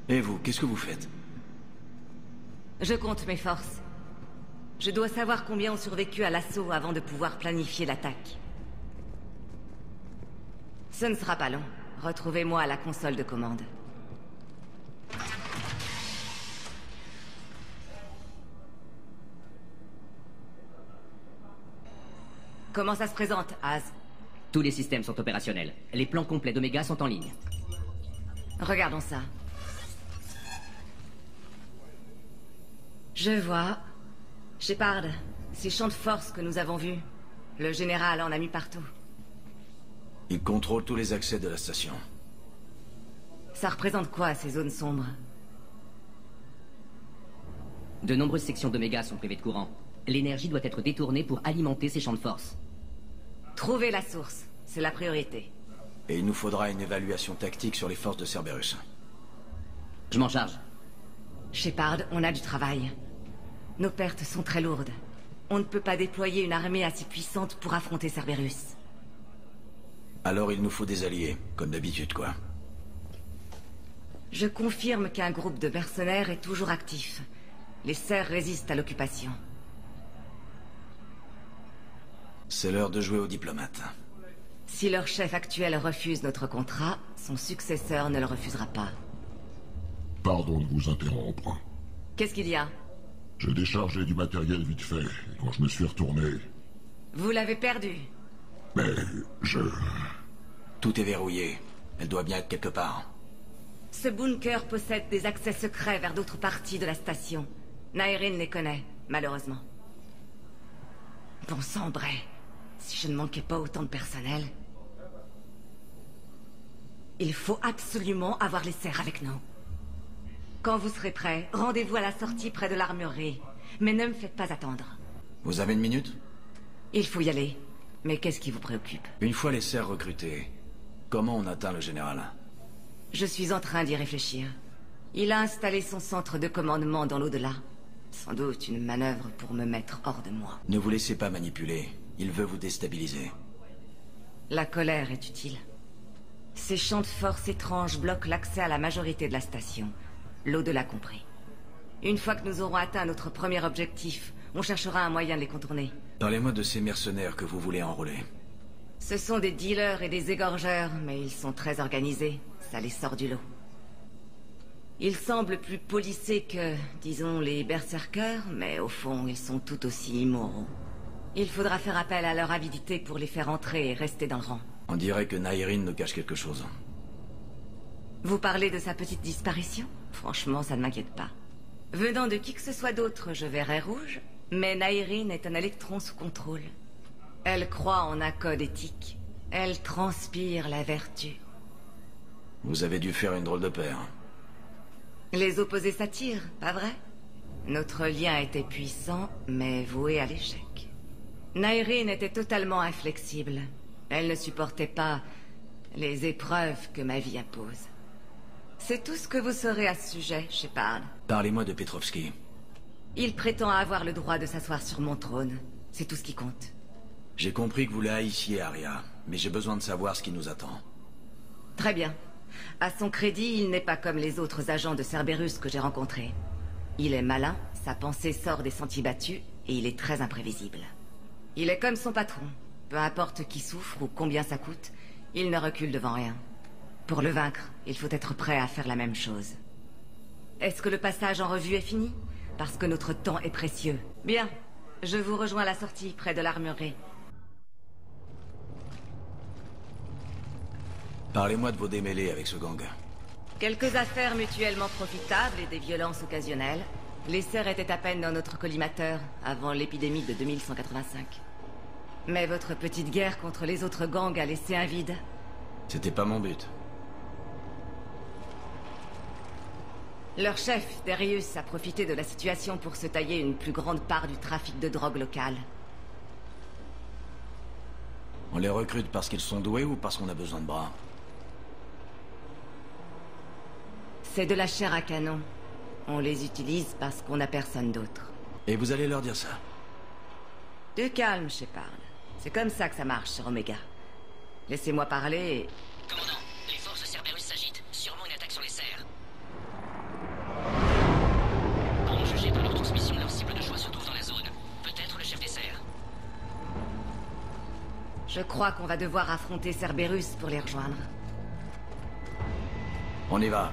Et vous, qu'est-ce que vous faites? Je compte mes forces. Je dois savoir combien ont survécu à l'assaut avant de pouvoir planifier l'attaque. Ce ne sera pas long. Retrouvez-moi à la console de commande. Comment ça se présente, Az? Tous les systèmes sont opérationnels. Les plans complets d'Omega sont en ligne. Regardons ça. Je vois. Shepard, ces champs de force que nous avons vus, le général en a mis partout. Ils contrôlent tous les accès de la station. Ça représente quoi, ces zones sombres? De nombreuses sections d'Oméga sont privées de courant. L'énergie doit être détournée pour alimenter ces champs de force. Trouver la source, c'est la priorité. Et il nous faudra une évaluation tactique sur les forces de Cerberus. Je m'en charge. Shepard, on a du travail. Nos pertes sont très lourdes. On ne peut pas déployer une armée assez puissante pour affronter Cerberus. Alors il nous faut des alliés, comme d'habitude, quoi. Je confirme qu'un groupe de mercenaires est toujours actif. Les serfs résistent à l'occupation. C'est l'heure de jouer aux diplomates. Si leur chef actuel refuse notre contrat, son successeur ne le refusera pas. Pardon de vous interrompre. Qu'est-ce qu'il y a? J'ai déchargé du matériel vite fait, et quand je me suis retourné... Vous l'avez perdu. Mais je... Tout est verrouillé. Elle doit bien être quelque part. Ce bunker possède des accès secrets vers d'autres parties de la station. Nyreen les connaît, malheureusement. Bon sang, Bray. Si je ne manquais pas autant de personnel... Il faut absolument avoir les serfs avec nous. Quand vous serez prêts, rendez-vous à la sortie près de l'armurerie. Mais ne me faites pas attendre. Vous avez une minute? Il faut y aller. Mais qu'est-ce qui vous préoccupe? Une fois les serfs recrutés, comment on atteint le général? Je suis en train d'y réfléchir. Il a installé son centre de commandement dans l'au-delà. Sans doute une manœuvre pour me mettre hors de moi. Ne vous laissez pas manipuler. Il veut vous déstabiliser. La colère est utile. Ces champs de force étranges bloquent l'accès à la majorité de la station. L'au-delà compris. Une fois que nous aurons atteint notre premier objectif, on cherchera un moyen de les contourner. Parlez-moi de ces mercenaires que vous voulez enrôler. Ce sont des dealers et des égorgeurs, mais ils sont très organisés. Ça les sort du lot. Ils semblent plus policés que, disons, les berserkers, mais au fond, ils sont tout aussi immoraux. Il faudra faire appel à leur avidité pour les faire entrer et rester dans le rang. On dirait que Nyreen nous cache quelque chose. Vous parlez de sa petite disparition? Franchement, ça ne m'inquiète pas. Venant de qui que ce soit d'autre, je verrais rouge. Mais Nyreen est un électron sous contrôle. Elle croit en un code éthique. Elle transpire la vertu. Vous avez dû faire une drôle de paire. Les opposés s'attirent, pas vrai? Notre lien était puissant, mais voué à l'échec. Nyreen était totalement inflexible. Elle ne supportait pas les épreuves que ma vie impose. C'est tout ce que vous saurez à ce sujet, Shepard. Parlez-moi de Petrovski. Il prétend avoir le droit de s'asseoir sur mon trône. C'est tout ce qui compte. J'ai compris que vous la haissiez, Aria, mais j'ai besoin de savoir ce qui nous attend. Très bien. À son crédit, il n'est pas comme les autres agents de Cerberus que j'ai rencontrés. Il est malin, sa pensée sort des sentiers battus, et il est très imprévisible. Il est comme son patron. Peu importe qui souffre ou combien ça coûte, il ne recule devant rien. Pour le vaincre, il faut être prêt à faire la même chose. Est-ce que le passage en revue est fini? Parce que notre temps est précieux. Bien. Je vous rejoins à la sortie, près de l'armurerie. Parlez-moi de vos démêlés avec ce gang. Quelques affaires mutuellement profitables et des violences occasionnelles. Les serfs étaient à peine dans notre collimateur, avant l'épidémie de 2185. Mais votre petite guerre contre les autres gangs a laissé un vide. C'était pas mon but. Leur chef, Darius, a profité de la situation pour se tailler une plus grande part du trafic de drogue local. On les recrute parce qu'ils sont doués ou parce qu'on a besoin de bras? C'est de la chair à canon. On les utilise parce qu'on n'a personne d'autre. Et vous allez leur dire ça? Du calme, Shepard. C'est comme ça que ça marche sur Oméga. Laissez-moi parler et... Commandant, les forces de Cerberus s'agitent. Sûrement une attaque sur les serfs. En jugé par leur transmission, leur cible de choix se trouve dans la zone. Peut-être le chef des serfs. Je crois qu'on va devoir affronter Cerberus pour les rejoindre. On y va.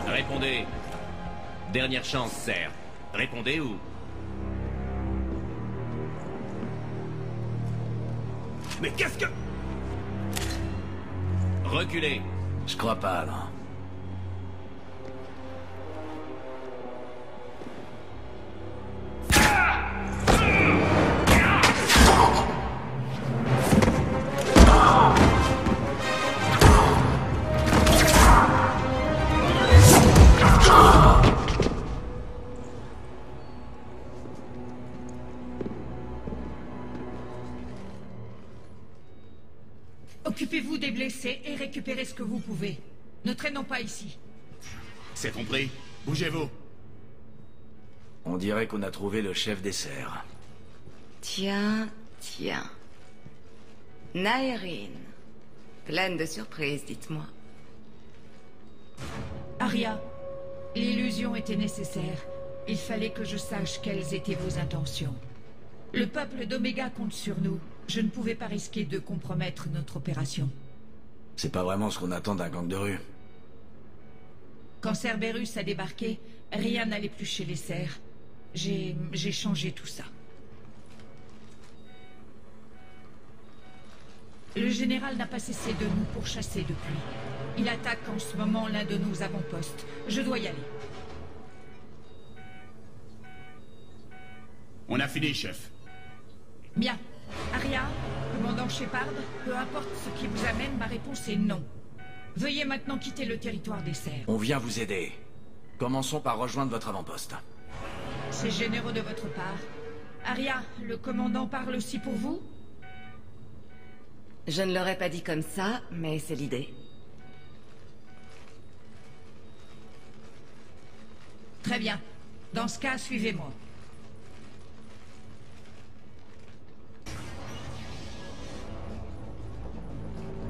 Répondez. Dernière chance, serf. Répondez ou... Mais qu'est-ce que... Reculez. Je crois pas, non. Occupez-vous des blessés et récupérez ce que vous pouvez. Ne traînons pas ici. C'est compris. Bougez-vous. On dirait qu'on a trouvé le chef des serfs. Tiens. Nyreen. Pleine de surprises, dites-moi. Arya, l'illusion était nécessaire. Il fallait que je sache quelles étaient vos intentions. Le peuple d'Omega compte sur nous. Je ne pouvais pas risquer de compromettre notre opération. C'est pas vraiment ce qu'on attend d'un gang de rue. Quand Cerberus a débarqué, rien n'allait plus chez les serfs. J'ai changé tout ça. Le général n'a pas cessé de nous pourchasser depuis. Il attaque en ce moment l'un de nos avant-postes. Je dois y aller. On a fini, chef. Bien. Arya, commandant Shepard, peu importe ce qui vous amène, ma réponse est non. Veuillez maintenant quitter le territoire des serfs. On vient vous aider. Commençons par rejoindre votre avant-poste. C'est généreux de votre part. Arya, le commandant parle aussi pour vous? Je ne l'aurais pas dit comme ça, mais c'est l'idée. Très bien. Dans ce cas, suivez-moi.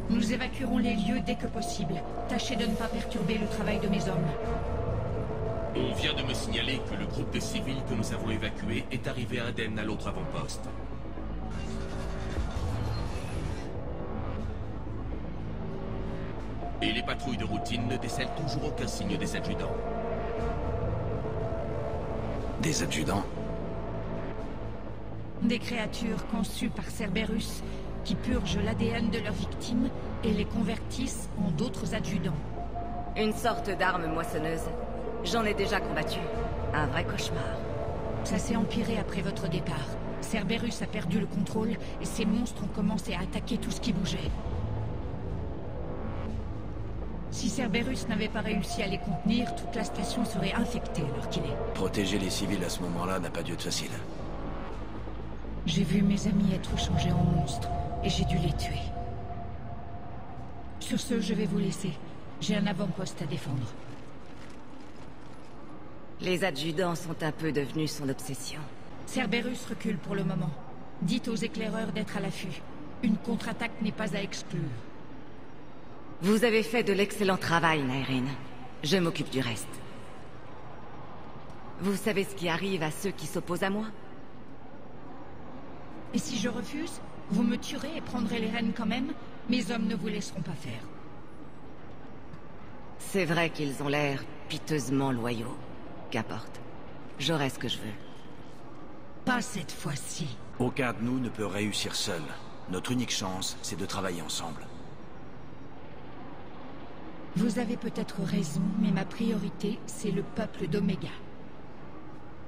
Nous évacuerons les lieux dès que possible. Tâchez de ne pas perturber le travail de mes hommes. On vient de me signaler que le groupe de civils que nous avons évacué est arrivé indemne à l'autre avant-poste. Et les patrouilles de routine ne décèlent toujours aucun signe des adjudants. Des adjudants? Des créatures conçues par Cerberus qui purgent l'ADN de leurs victimes et les convertissent en d'autres adjudants. Une sorte d'arme moissonneuse. J'en ai déjà combattu. Un vrai cauchemar. Ça s'est empiré après votre départ. Cerberus a perdu le contrôle et ces monstres ont commencé à attaquer tout ce qui bougeait. Si Cerberus n'avait pas réussi à les contenir, toute la station serait infectée alors qu'il est. Protéger les civils à ce moment-là n'a pas dû être facile. J'ai vu mes amis être changés en monstres et j'ai dû les tuer. Sur ce, je vais vous laisser. J'ai un avant-poste à défendre. Les adjudants sont un peu devenus son obsession. Cerberus recule pour le moment. Dites aux éclaireurs d'être à l'affût. Une contre-attaque n'est pas à exclure. Vous avez fait de l'excellent travail, Nyreen. Je m'occupe du reste. Vous savez ce qui arrive à ceux qui s'opposent à moi? Et si je refuse, vous me tuerez et prendrez les rênes quand même? Mes hommes ne vous laisseront pas faire. C'est vrai qu'ils ont l'air piteusement loyaux. Qu'importe. J'aurai ce que je veux. Pas cette fois-ci. Aucun de nous ne peut réussir seul. Notre unique chance, c'est de travailler ensemble. Vous avez peut-être raison, mais ma priorité, c'est le peuple d'Omega.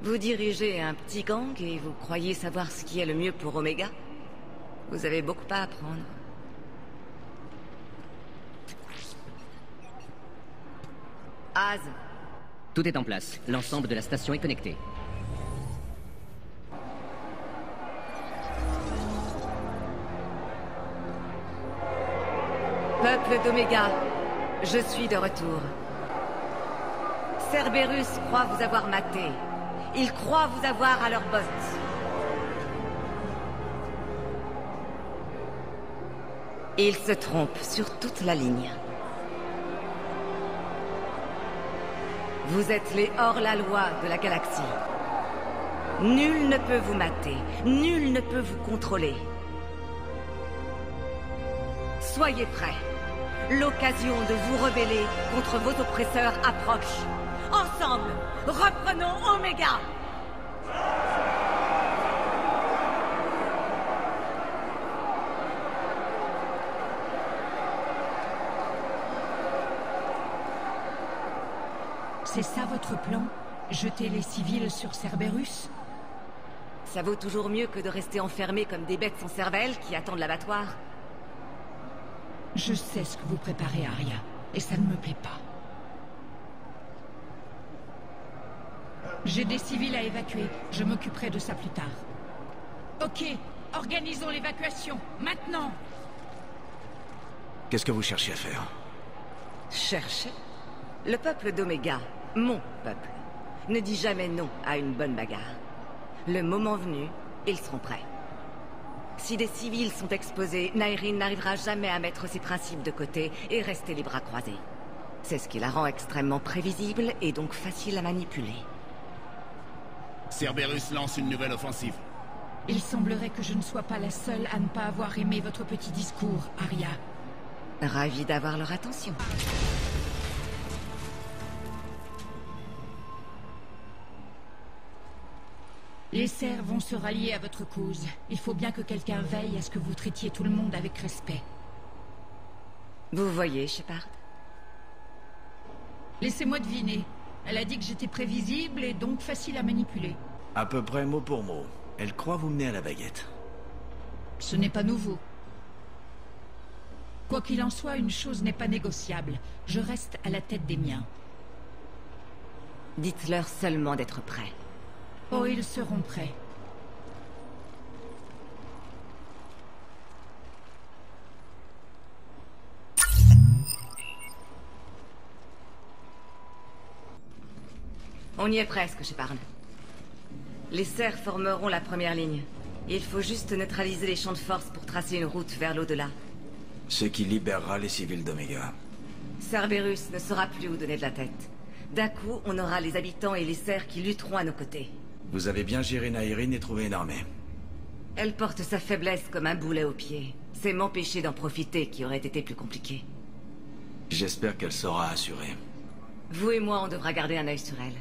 Vous dirigez un petit gang et vous croyez savoir ce qui est le mieux pour Omega? Vous avez beaucoup à apprendre. Az. Tout est en place. L'ensemble de la station est connecté. Peuple d'Omega, je suis de retour. Cerberus croit vous avoir maté. Il croit vous avoir à leur botte. Il se trompe sur toute la ligne. Vous êtes les hors-la-loi de la galaxie. Nul ne peut vous mater. Nul ne peut vous contrôler. Soyez prêts. L'occasion de vous rebeller contre vos oppresseurs approche. Ensemble, reprenons Omega! C'est ça votre plan? Jeter les civils sur Cerberus? Ça vaut toujours mieux que de rester enfermés comme des bêtes sans cervelle qui attendent l'abattoir. Je sais ce que vous préparez, Arya, et ça ne me plaît pas. J'ai des civils à évacuer. Je m'occuperai de ça plus tard. Ok, organisons l'évacuation, maintenant! Qu'est-ce que vous cherchez à faire? Chercher? Le peuple d'Oméga, mon peuple, ne dit jamais non à une bonne bagarre. Le moment venu, ils seront prêts. Si des civils sont exposés, Nyreen n'arrivera jamais à mettre ses principes de côté et rester les bras croisés. C'est ce qui la rend extrêmement prévisible et donc facile à manipuler. Cerberus lance une nouvelle offensive. Il semblerait que je ne sois pas la seule à ne pas avoir aimé votre petit discours, Arya. Ravi d'avoir leur attention. Les serfs vont se rallier à votre cause. Il faut bien que quelqu'un veille à ce que vous traitiez tout le monde avec respect. Vous voyez, Shepard? Laissez-moi deviner. Elle a dit que j'étais prévisible et donc facile à manipuler. À peu près mot pour mot. Elle croit vous mener à la baguette. Ce n'est pas nouveau. Quoi qu'il en soit, une chose n'est pas négociable. Je reste à la tête des miens. Dites-leur seulement d'être prêts. Oh, ils seront prêts. On y est presque, Shepard. Les serfs formeront la première ligne. Il faut juste neutraliser les champs de force pour tracer une route vers l'au-delà. Ce qui libérera les civils d'Oméga. Cerberus ne saura plus où donner de la tête. D'un coup, on aura les habitants et les serfs qui lutteront à nos côtés. Vous avez bien géré Nyreen et trouvé une armée. Elle porte sa faiblesse comme un boulet au pied. C'est m'empêcher d'en profiter qui aurait été plus compliqué. J'espère qu'elle sera assurée. Vous et moi, on devra garder un œil sur elle.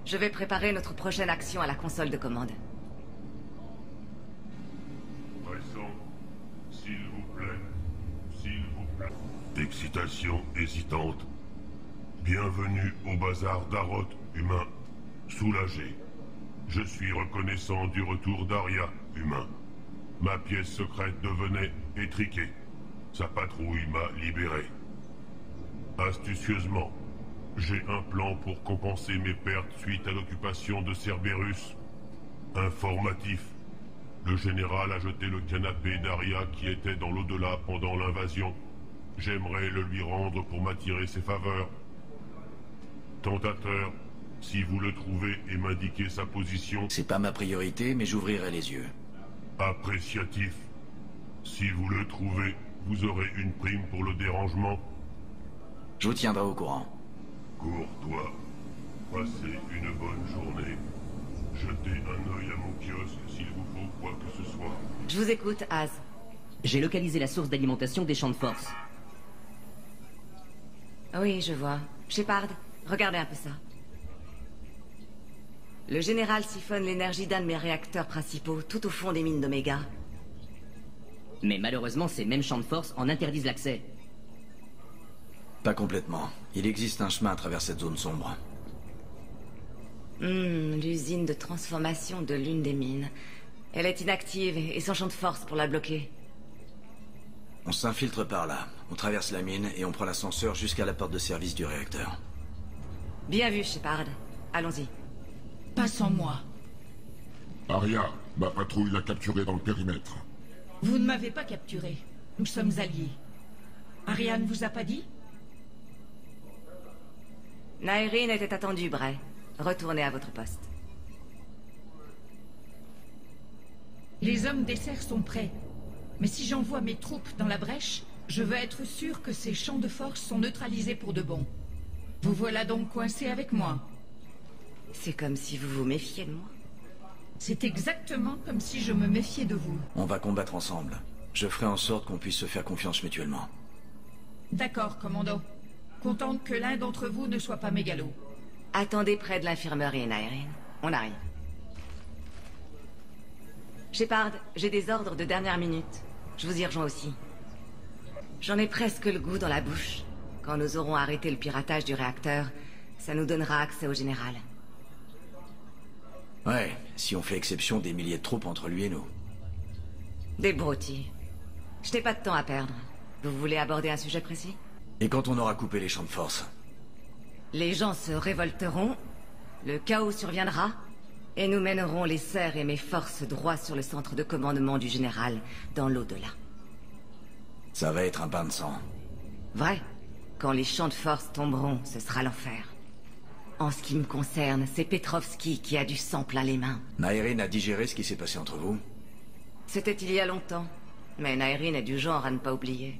Je vais préparer notre prochaine action à la console de commande. Pressant, s'il vous plaît. S'il vous plaît. Excitation hésitante. Bienvenue au bazar d'Aroth, humain. Soulagé. Je suis reconnaissant du retour d'Arya, humain. Ma pièce secrète devenait étriquée. Sa patrouille m'a libéré. Astucieusement, j'ai un plan pour compenser mes pertes suite à l'occupation de Cerberus. Informatif. Le général a jeté le canapé d'Arya qui était dans l'au-delà pendant l'invasion. J'aimerais le lui rendre pour m'attirer ses faveurs. Tentateur, si vous le trouvez et m'indiquez sa position... C'est pas ma priorité, mais j'ouvrirai les yeux. Appréciatif. Si vous le trouvez, vous aurez une prime pour le dérangement. Je vous tiendrai au courant. Courtois. Passez une bonne journée. Jetez un œil à mon kiosque s'il vous faut quoi que ce soit. Je vous écoute, Az. J'ai localisé la source d'alimentation des champs de force. Oui, je vois. Shepard, regardez un peu ça. Le général siphonne l'énergie d'un de mes réacteurs principaux, tout au fond des mines d'Oméga. Mais malheureusement, ces mêmes champs de force en interdisent l'accès. Pas complètement. Il existe un chemin à travers cette zone sombre. L'usine de transformation de l'une des mines. Elle est inactive et sans champ de force pour la bloquer. On s'infiltre par là. On traverse la mine et on prend l'ascenseur jusqu'à la porte de service du réacteur. Bien vu, Shepard. Allons-y. Pas sans moi. Arya, ma patrouille l'a capturé dans le périmètre. Vous ne m'avez pas capturé. Nous sommes alliés. Arya ne vous a pas dit? Nyreen était attendu, Bray. Retournez à votre poste. Les hommes des serfs sont prêts. Mais si j'envoie mes troupes dans la brèche, je veux être sûr que ces champs de force sont neutralisés pour de bon. Vous voilà donc coincé avec moi. C'est comme si vous vous méfiez de moi. C'est exactement comme si je me méfiais de vous. On va combattre ensemble. Je ferai en sorte qu'on puisse se faire confiance mutuellement. D'accord, commando. Contente que l'un d'entre vous ne soit pas mégalo. Attendez près de l'infirmerie, Nyreen. On arrive. Shepard, j'ai des ordres de dernière minute. Je vous y rejoins aussi. J'en ai presque le goût dans la bouche. Quand nous aurons arrêté le piratage du réacteur, ça nous donnera accès au général. Ouais, si on fait exception des milliers de troupes entre lui et nous. Des broutilles. Je n'ai pas de temps à perdre. Vous voulez aborder un sujet précis? Et quand on aura coupé les champs de force? Les gens se révolteront, le chaos surviendra, et nous mènerons les serfs et mes forces droit sur le centre de commandement du général, dans l'au-delà. Ça va être un bain de sang. Vrai. Quand les champs de force tomberont, ce sera l'enfer. En ce qui me concerne, c'est Petrovski qui a du sang plein les mains. Nairine a digéré ce qui s'est passé entre vous? C'était il y a longtemps, mais Nairine est du genre à ne pas oublier.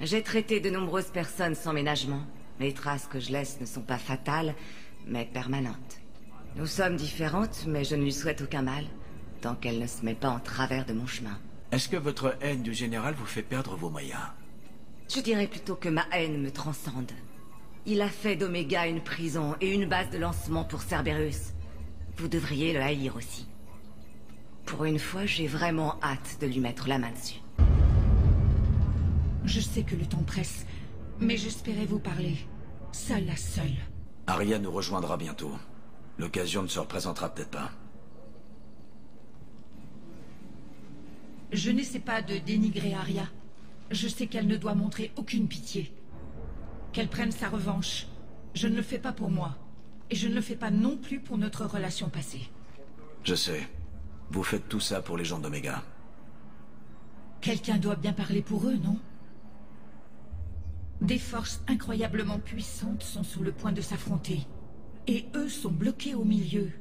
J'ai traité de nombreuses personnes sans ménagement. Les traces que je laisse ne sont pas fatales, mais permanentes. Nous sommes différentes, mais je ne lui souhaite aucun mal, tant qu'elle ne se met pas en travers de mon chemin. Est-ce que votre haine du général vous fait perdre vos moyens? Je dirais plutôt que ma haine me transcende. Il a fait d'Omega une prison et une base de lancement pour Cerberus. Vous devriez le haïr aussi. Pour une fois, j'ai vraiment hâte de lui mettre la main dessus. Je sais que le temps presse, mais j'espérais vous parler. Seule à seule. Aria nous rejoindra bientôt. L'occasion ne se représentera peut-être pas. Je n'essaie pas de dénigrer Aria. Je sais qu'elle ne doit montrer aucune pitié. Qu'elle prenne sa revanche. Je ne le fais pas pour moi. Et je ne le fais pas non plus pour notre relation passée. Je sais. Vous faites tout ça pour les gens d'Omega. Quelqu'un doit bien parler pour eux, non? Des forces incroyablement puissantes sont sur le point de s'affronter. Et eux sont bloqués au milieu.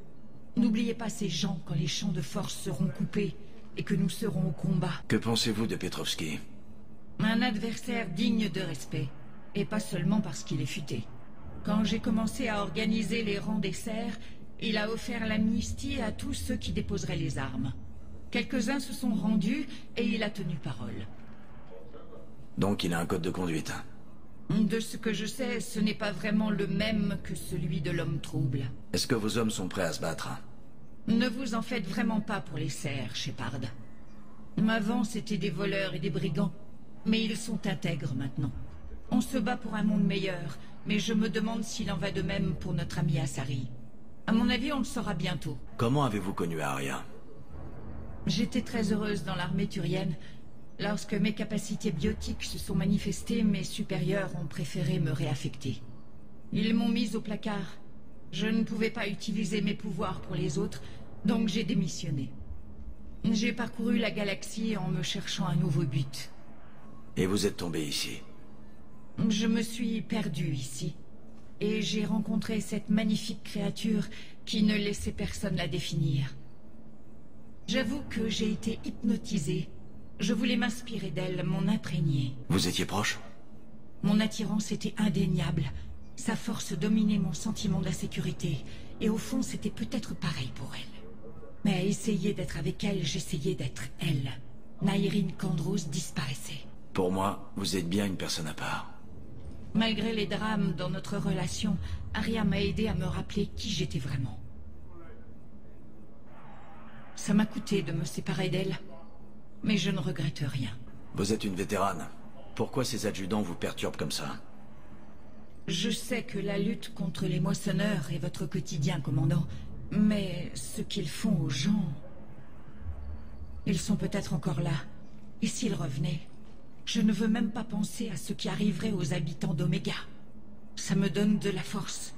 N'oubliez pas ces gens quand les champs de force seront coupés et que nous serons au combat. Que pensez-vous de Petrovski? Un adversaire digne de respect. Et pas seulement parce qu'il est futé. Quand j'ai commencé à organiser les rangs des serfs, il a offert l'amnistie à tous ceux qui déposeraient les armes. Quelques-uns se sont rendus et il a tenu parole. Donc il a un code de conduite. De ce que je sais, ce n'est pas vraiment le même que celui de l'homme trouble. Est-ce que vos hommes sont prêts à se battre? Ne vous en faites vraiment pas pour les serfs, Shepard. Avant, c'étaient des voleurs et des brigands. Mais ils sont intègres maintenant. On se bat pour un monde meilleur, mais je me demande s'il en va de même pour notre ami Asari. À mon avis, on le saura bientôt. Comment avez-vous connu Aria? J'étais très heureuse dans l'armée turienne. Lorsque mes capacités biotiques se sont manifestées, mes supérieurs ont préféré me réaffecter. Ils m'ont mise au placard. Je ne pouvais pas utiliser mes pouvoirs pour les autres, donc j'ai démissionné. J'ai parcouru la galaxie en me cherchant un nouveau but. Et vous êtes tombé ici? Je me suis perdue ici. Et j'ai rencontré cette magnifique créature qui ne laissait personne la définir. J'avoue que j'ai été hypnotisée. Je voulais m'inspirer d'elle, m'en imprégner. Vous étiez proche? Mon attirance était indéniable. Sa force dominait mon sentiment d'insécurité. Et au fond, c'était peut-être pareil pour elle. Mais à essayer d'être avec elle, j'essayais d'être elle. Nairine Kandros disparaissait. Pour moi, vous êtes bien une personne à part. Malgré les drames dans notre relation, Aria m'a aidé à me rappeler qui j'étais vraiment. Ça m'a coûté de me séparer d'elle, mais je ne regrette rien. Vous êtes une vétérane. Pourquoi ces adjudants vous perturbent comme ça? Je sais que la lutte contre les moissonneurs est votre quotidien, commandant, mais ce qu'ils font aux gens... Ils sont peut-être encore là. Et s'ils revenaient? Je ne veux même pas penser à ce qui arriverait aux habitants d'Omega. Ça me donne de la force.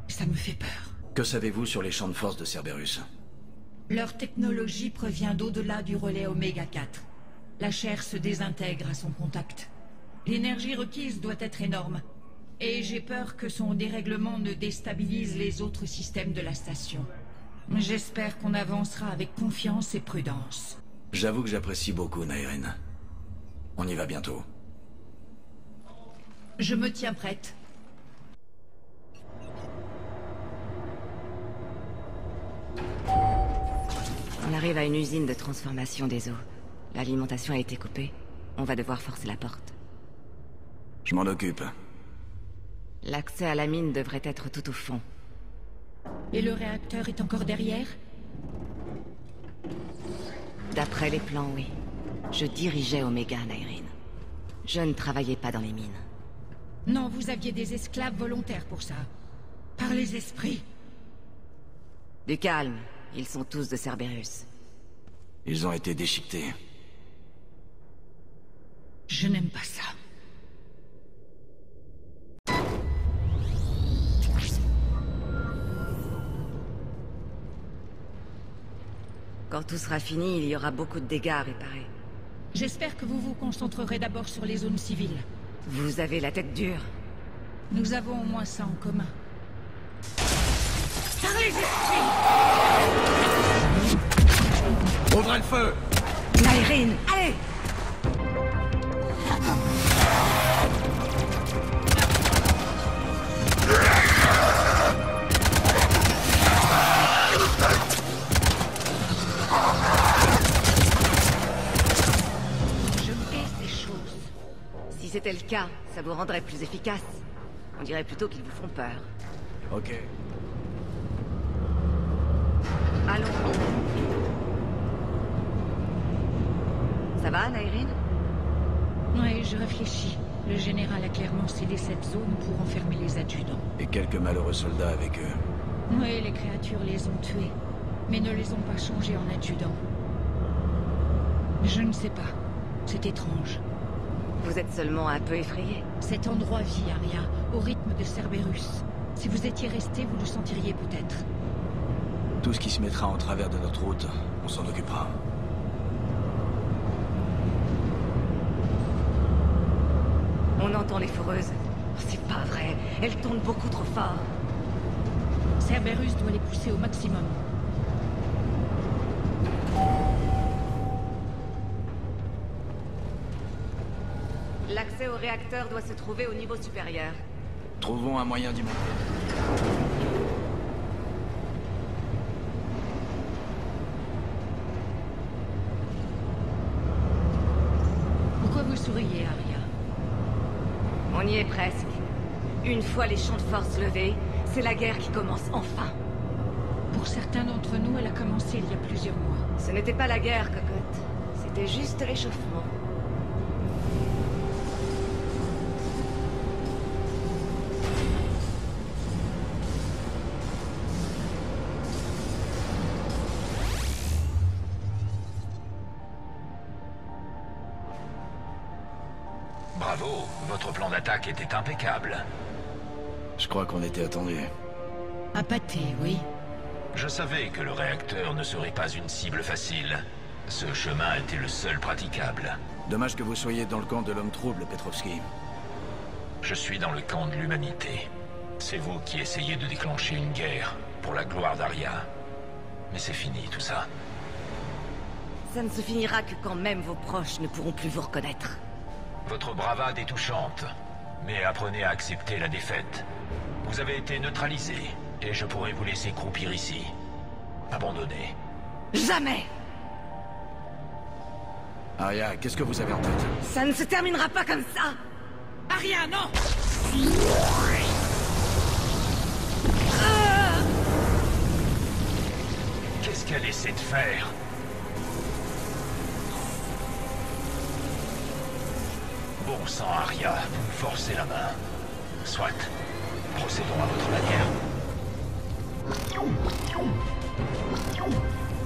Ça me fait peur. Que savez-vous sur les champs de force de Cerberus? Leur technologie provient d'au-delà du relais Oméga 4. La chair se désintègre à son contact. L'énergie requise doit être énorme. Et j'ai peur que son dérèglement ne déstabilise les autres systèmes de la station. J'espère qu'on avancera avec confiance et prudence. J'avoue que j'apprécie beaucoup, Nairine. On y va bientôt. Je me tiens prête. On arrive à une usine de transformation des eaux. L'alimentation a été coupée. On va devoir forcer la porte. Je m'en occupe. L'accès à la mine devrait être tout au fond. Et le réacteur est encore derrière? D'après les plans, oui. Je dirigeais Omega, Nairine. Je ne travaillais pas dans les mines. Non, vous aviez des esclaves volontaires pour ça. Par les esprits. Du calme. Ils sont tous de Cerberus. Ils ont été déchiquetés. Je n'aime pas ça. Quand tout sera fini, il y aura beaucoup de dégâts à réparer. J'espère que vous vous concentrerez d'abord sur les zones civiles. Vous avez la tête dure. Nous avons au moins ça en commun. Par les esprits! Ouvrez le feu! Nyreen, allez! Je hais ces choses. Si c'était le cas, ça vous rendrait plus efficace. On dirait plutôt qu'ils vous font peur. Ok. Allons. Ça va, Nyreen? Ouais, je réfléchis. Le général a clairement cédé cette zone pour enfermer les adjudants. Et quelques malheureux soldats avec eux. Oui, les créatures les ont tués, mais ne les ont pas changés en adjudants. Je ne sais pas. C'est étrange. Vous êtes seulement un peu effrayé. Cet endroit vit, Aria, au rythme de Cerberus. Si vous étiez resté, vous le sentiriez peut-être. Tout ce qui se mettra en travers de notre route, on s'en occupera. On entend les foreuses. C'est pas vrai. Elles tournent beaucoup trop fort. Cerberus doit les pousser au maximum. L'accès au réacteur doit se trouver au niveau supérieur. Trouvons un moyen d'y monter. Pourquoi vous souriez, Aria? On y est presque. Une fois les champs de force levés, c'est la guerre qui commence enfin. Pour certains d'entre nous, elle a commencé il y a plusieurs mois. Ce n'était pas la guerre, cocotte. C'était juste l'échauffement. Bravo, votre plan d'attaque était impeccable. Je crois qu'on était attendus. Appâté, oui. Je savais que le réacteur ne serait pas une cible facile. Ce chemin était le seul praticable. Dommage que vous soyez dans le camp de l'homme trouble, Petrovski. Je suis dans le camp de l'humanité. C'est vous qui essayez de déclencher une guerre pour la gloire d'Aria. Mais c'est fini tout ça. Ça ne se finira que quand même vos proches ne pourront plus vous reconnaître. Votre bravade est touchante, mais apprenez à accepter la défaite. Vous avez été neutralisé, et je pourrais vous laisser croupir ici. Abandonné. Jamais! Aria, qu'est-ce que vous avez en tête? Ça ne se terminera pas comme ça! Aria, non! Qu'est-ce qu'elle essaie de faire? Bon sang, Aria, vous me forcez la main. Soit. Procédons à votre manière.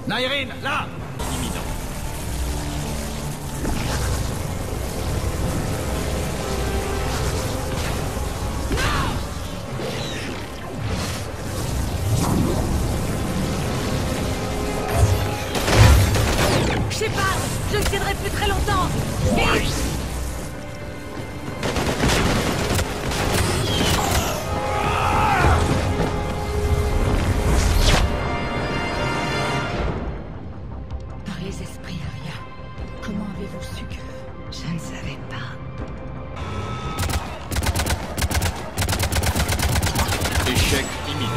Nyreen, là! Imminent. Je sais pas, je ne tiendrai plus très longtemps. Vite! Par les esprits, Aria. Comment avez-vous su que... Je ne savais pas. Échec imminent.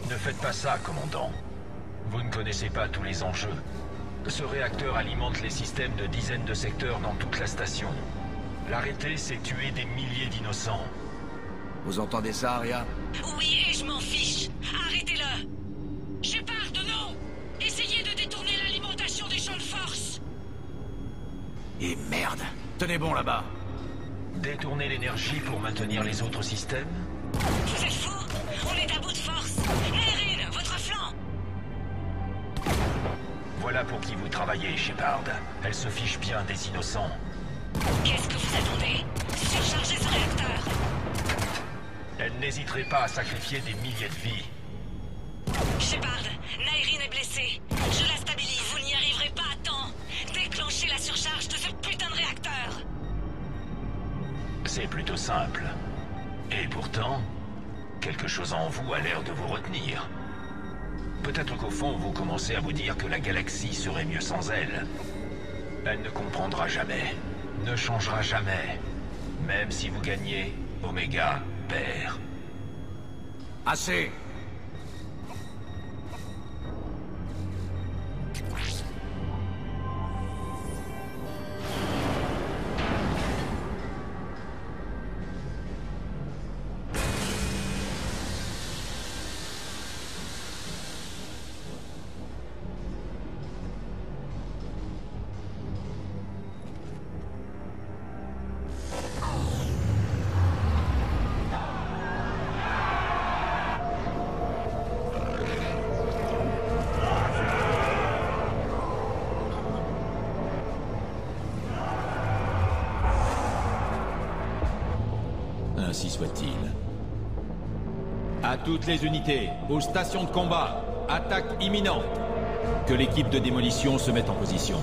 Ne faites pas ça, commandant. Vous ne connaissez pas tous les enjeux. Ce réacteur alimente les systèmes de dizaines de secteurs dans toute la station. L'arrêter, c'est tuer des milliers d'innocents. Vous entendez ça, Aria? Oui, et je m'en fiche. Arrêtez-le. Shepard, non! Essayez de détourner l'alimentation des champs de force. Et merde! Tenez bon là-bas! Détourner l'énergie pour maintenir les autres systèmes? Vous êtes fous? On est à bout de force. Nyreen, votre flanc! Voilà pour qui vous travailler, Shepard. Elle se fiche bien des innocents. Qu'est-ce que vous attendez? Surchargez ce réacteur! Elle n'hésiterait pas à sacrifier des milliers de vies. Shepard, Nyreen est blessée. Je la stabilise, vous n'y arriverez pas à temps. Déclenchez la surcharge de ce putain de réacteur. C'est plutôt simple. Et pourtant, quelque chose en vous a l'air de vous retenir. Peut-être qu'au fond, vous commencez à vous dire que la galaxie serait mieux sans elle. Elle ne comprendra jamais, ne changera jamais. Même si vous gagnez, Omega perd. Assez! Ainsi soit-il. À toutes les unités, aux stations de combat, attaque imminente. Que l'équipe de démolition se mette en position.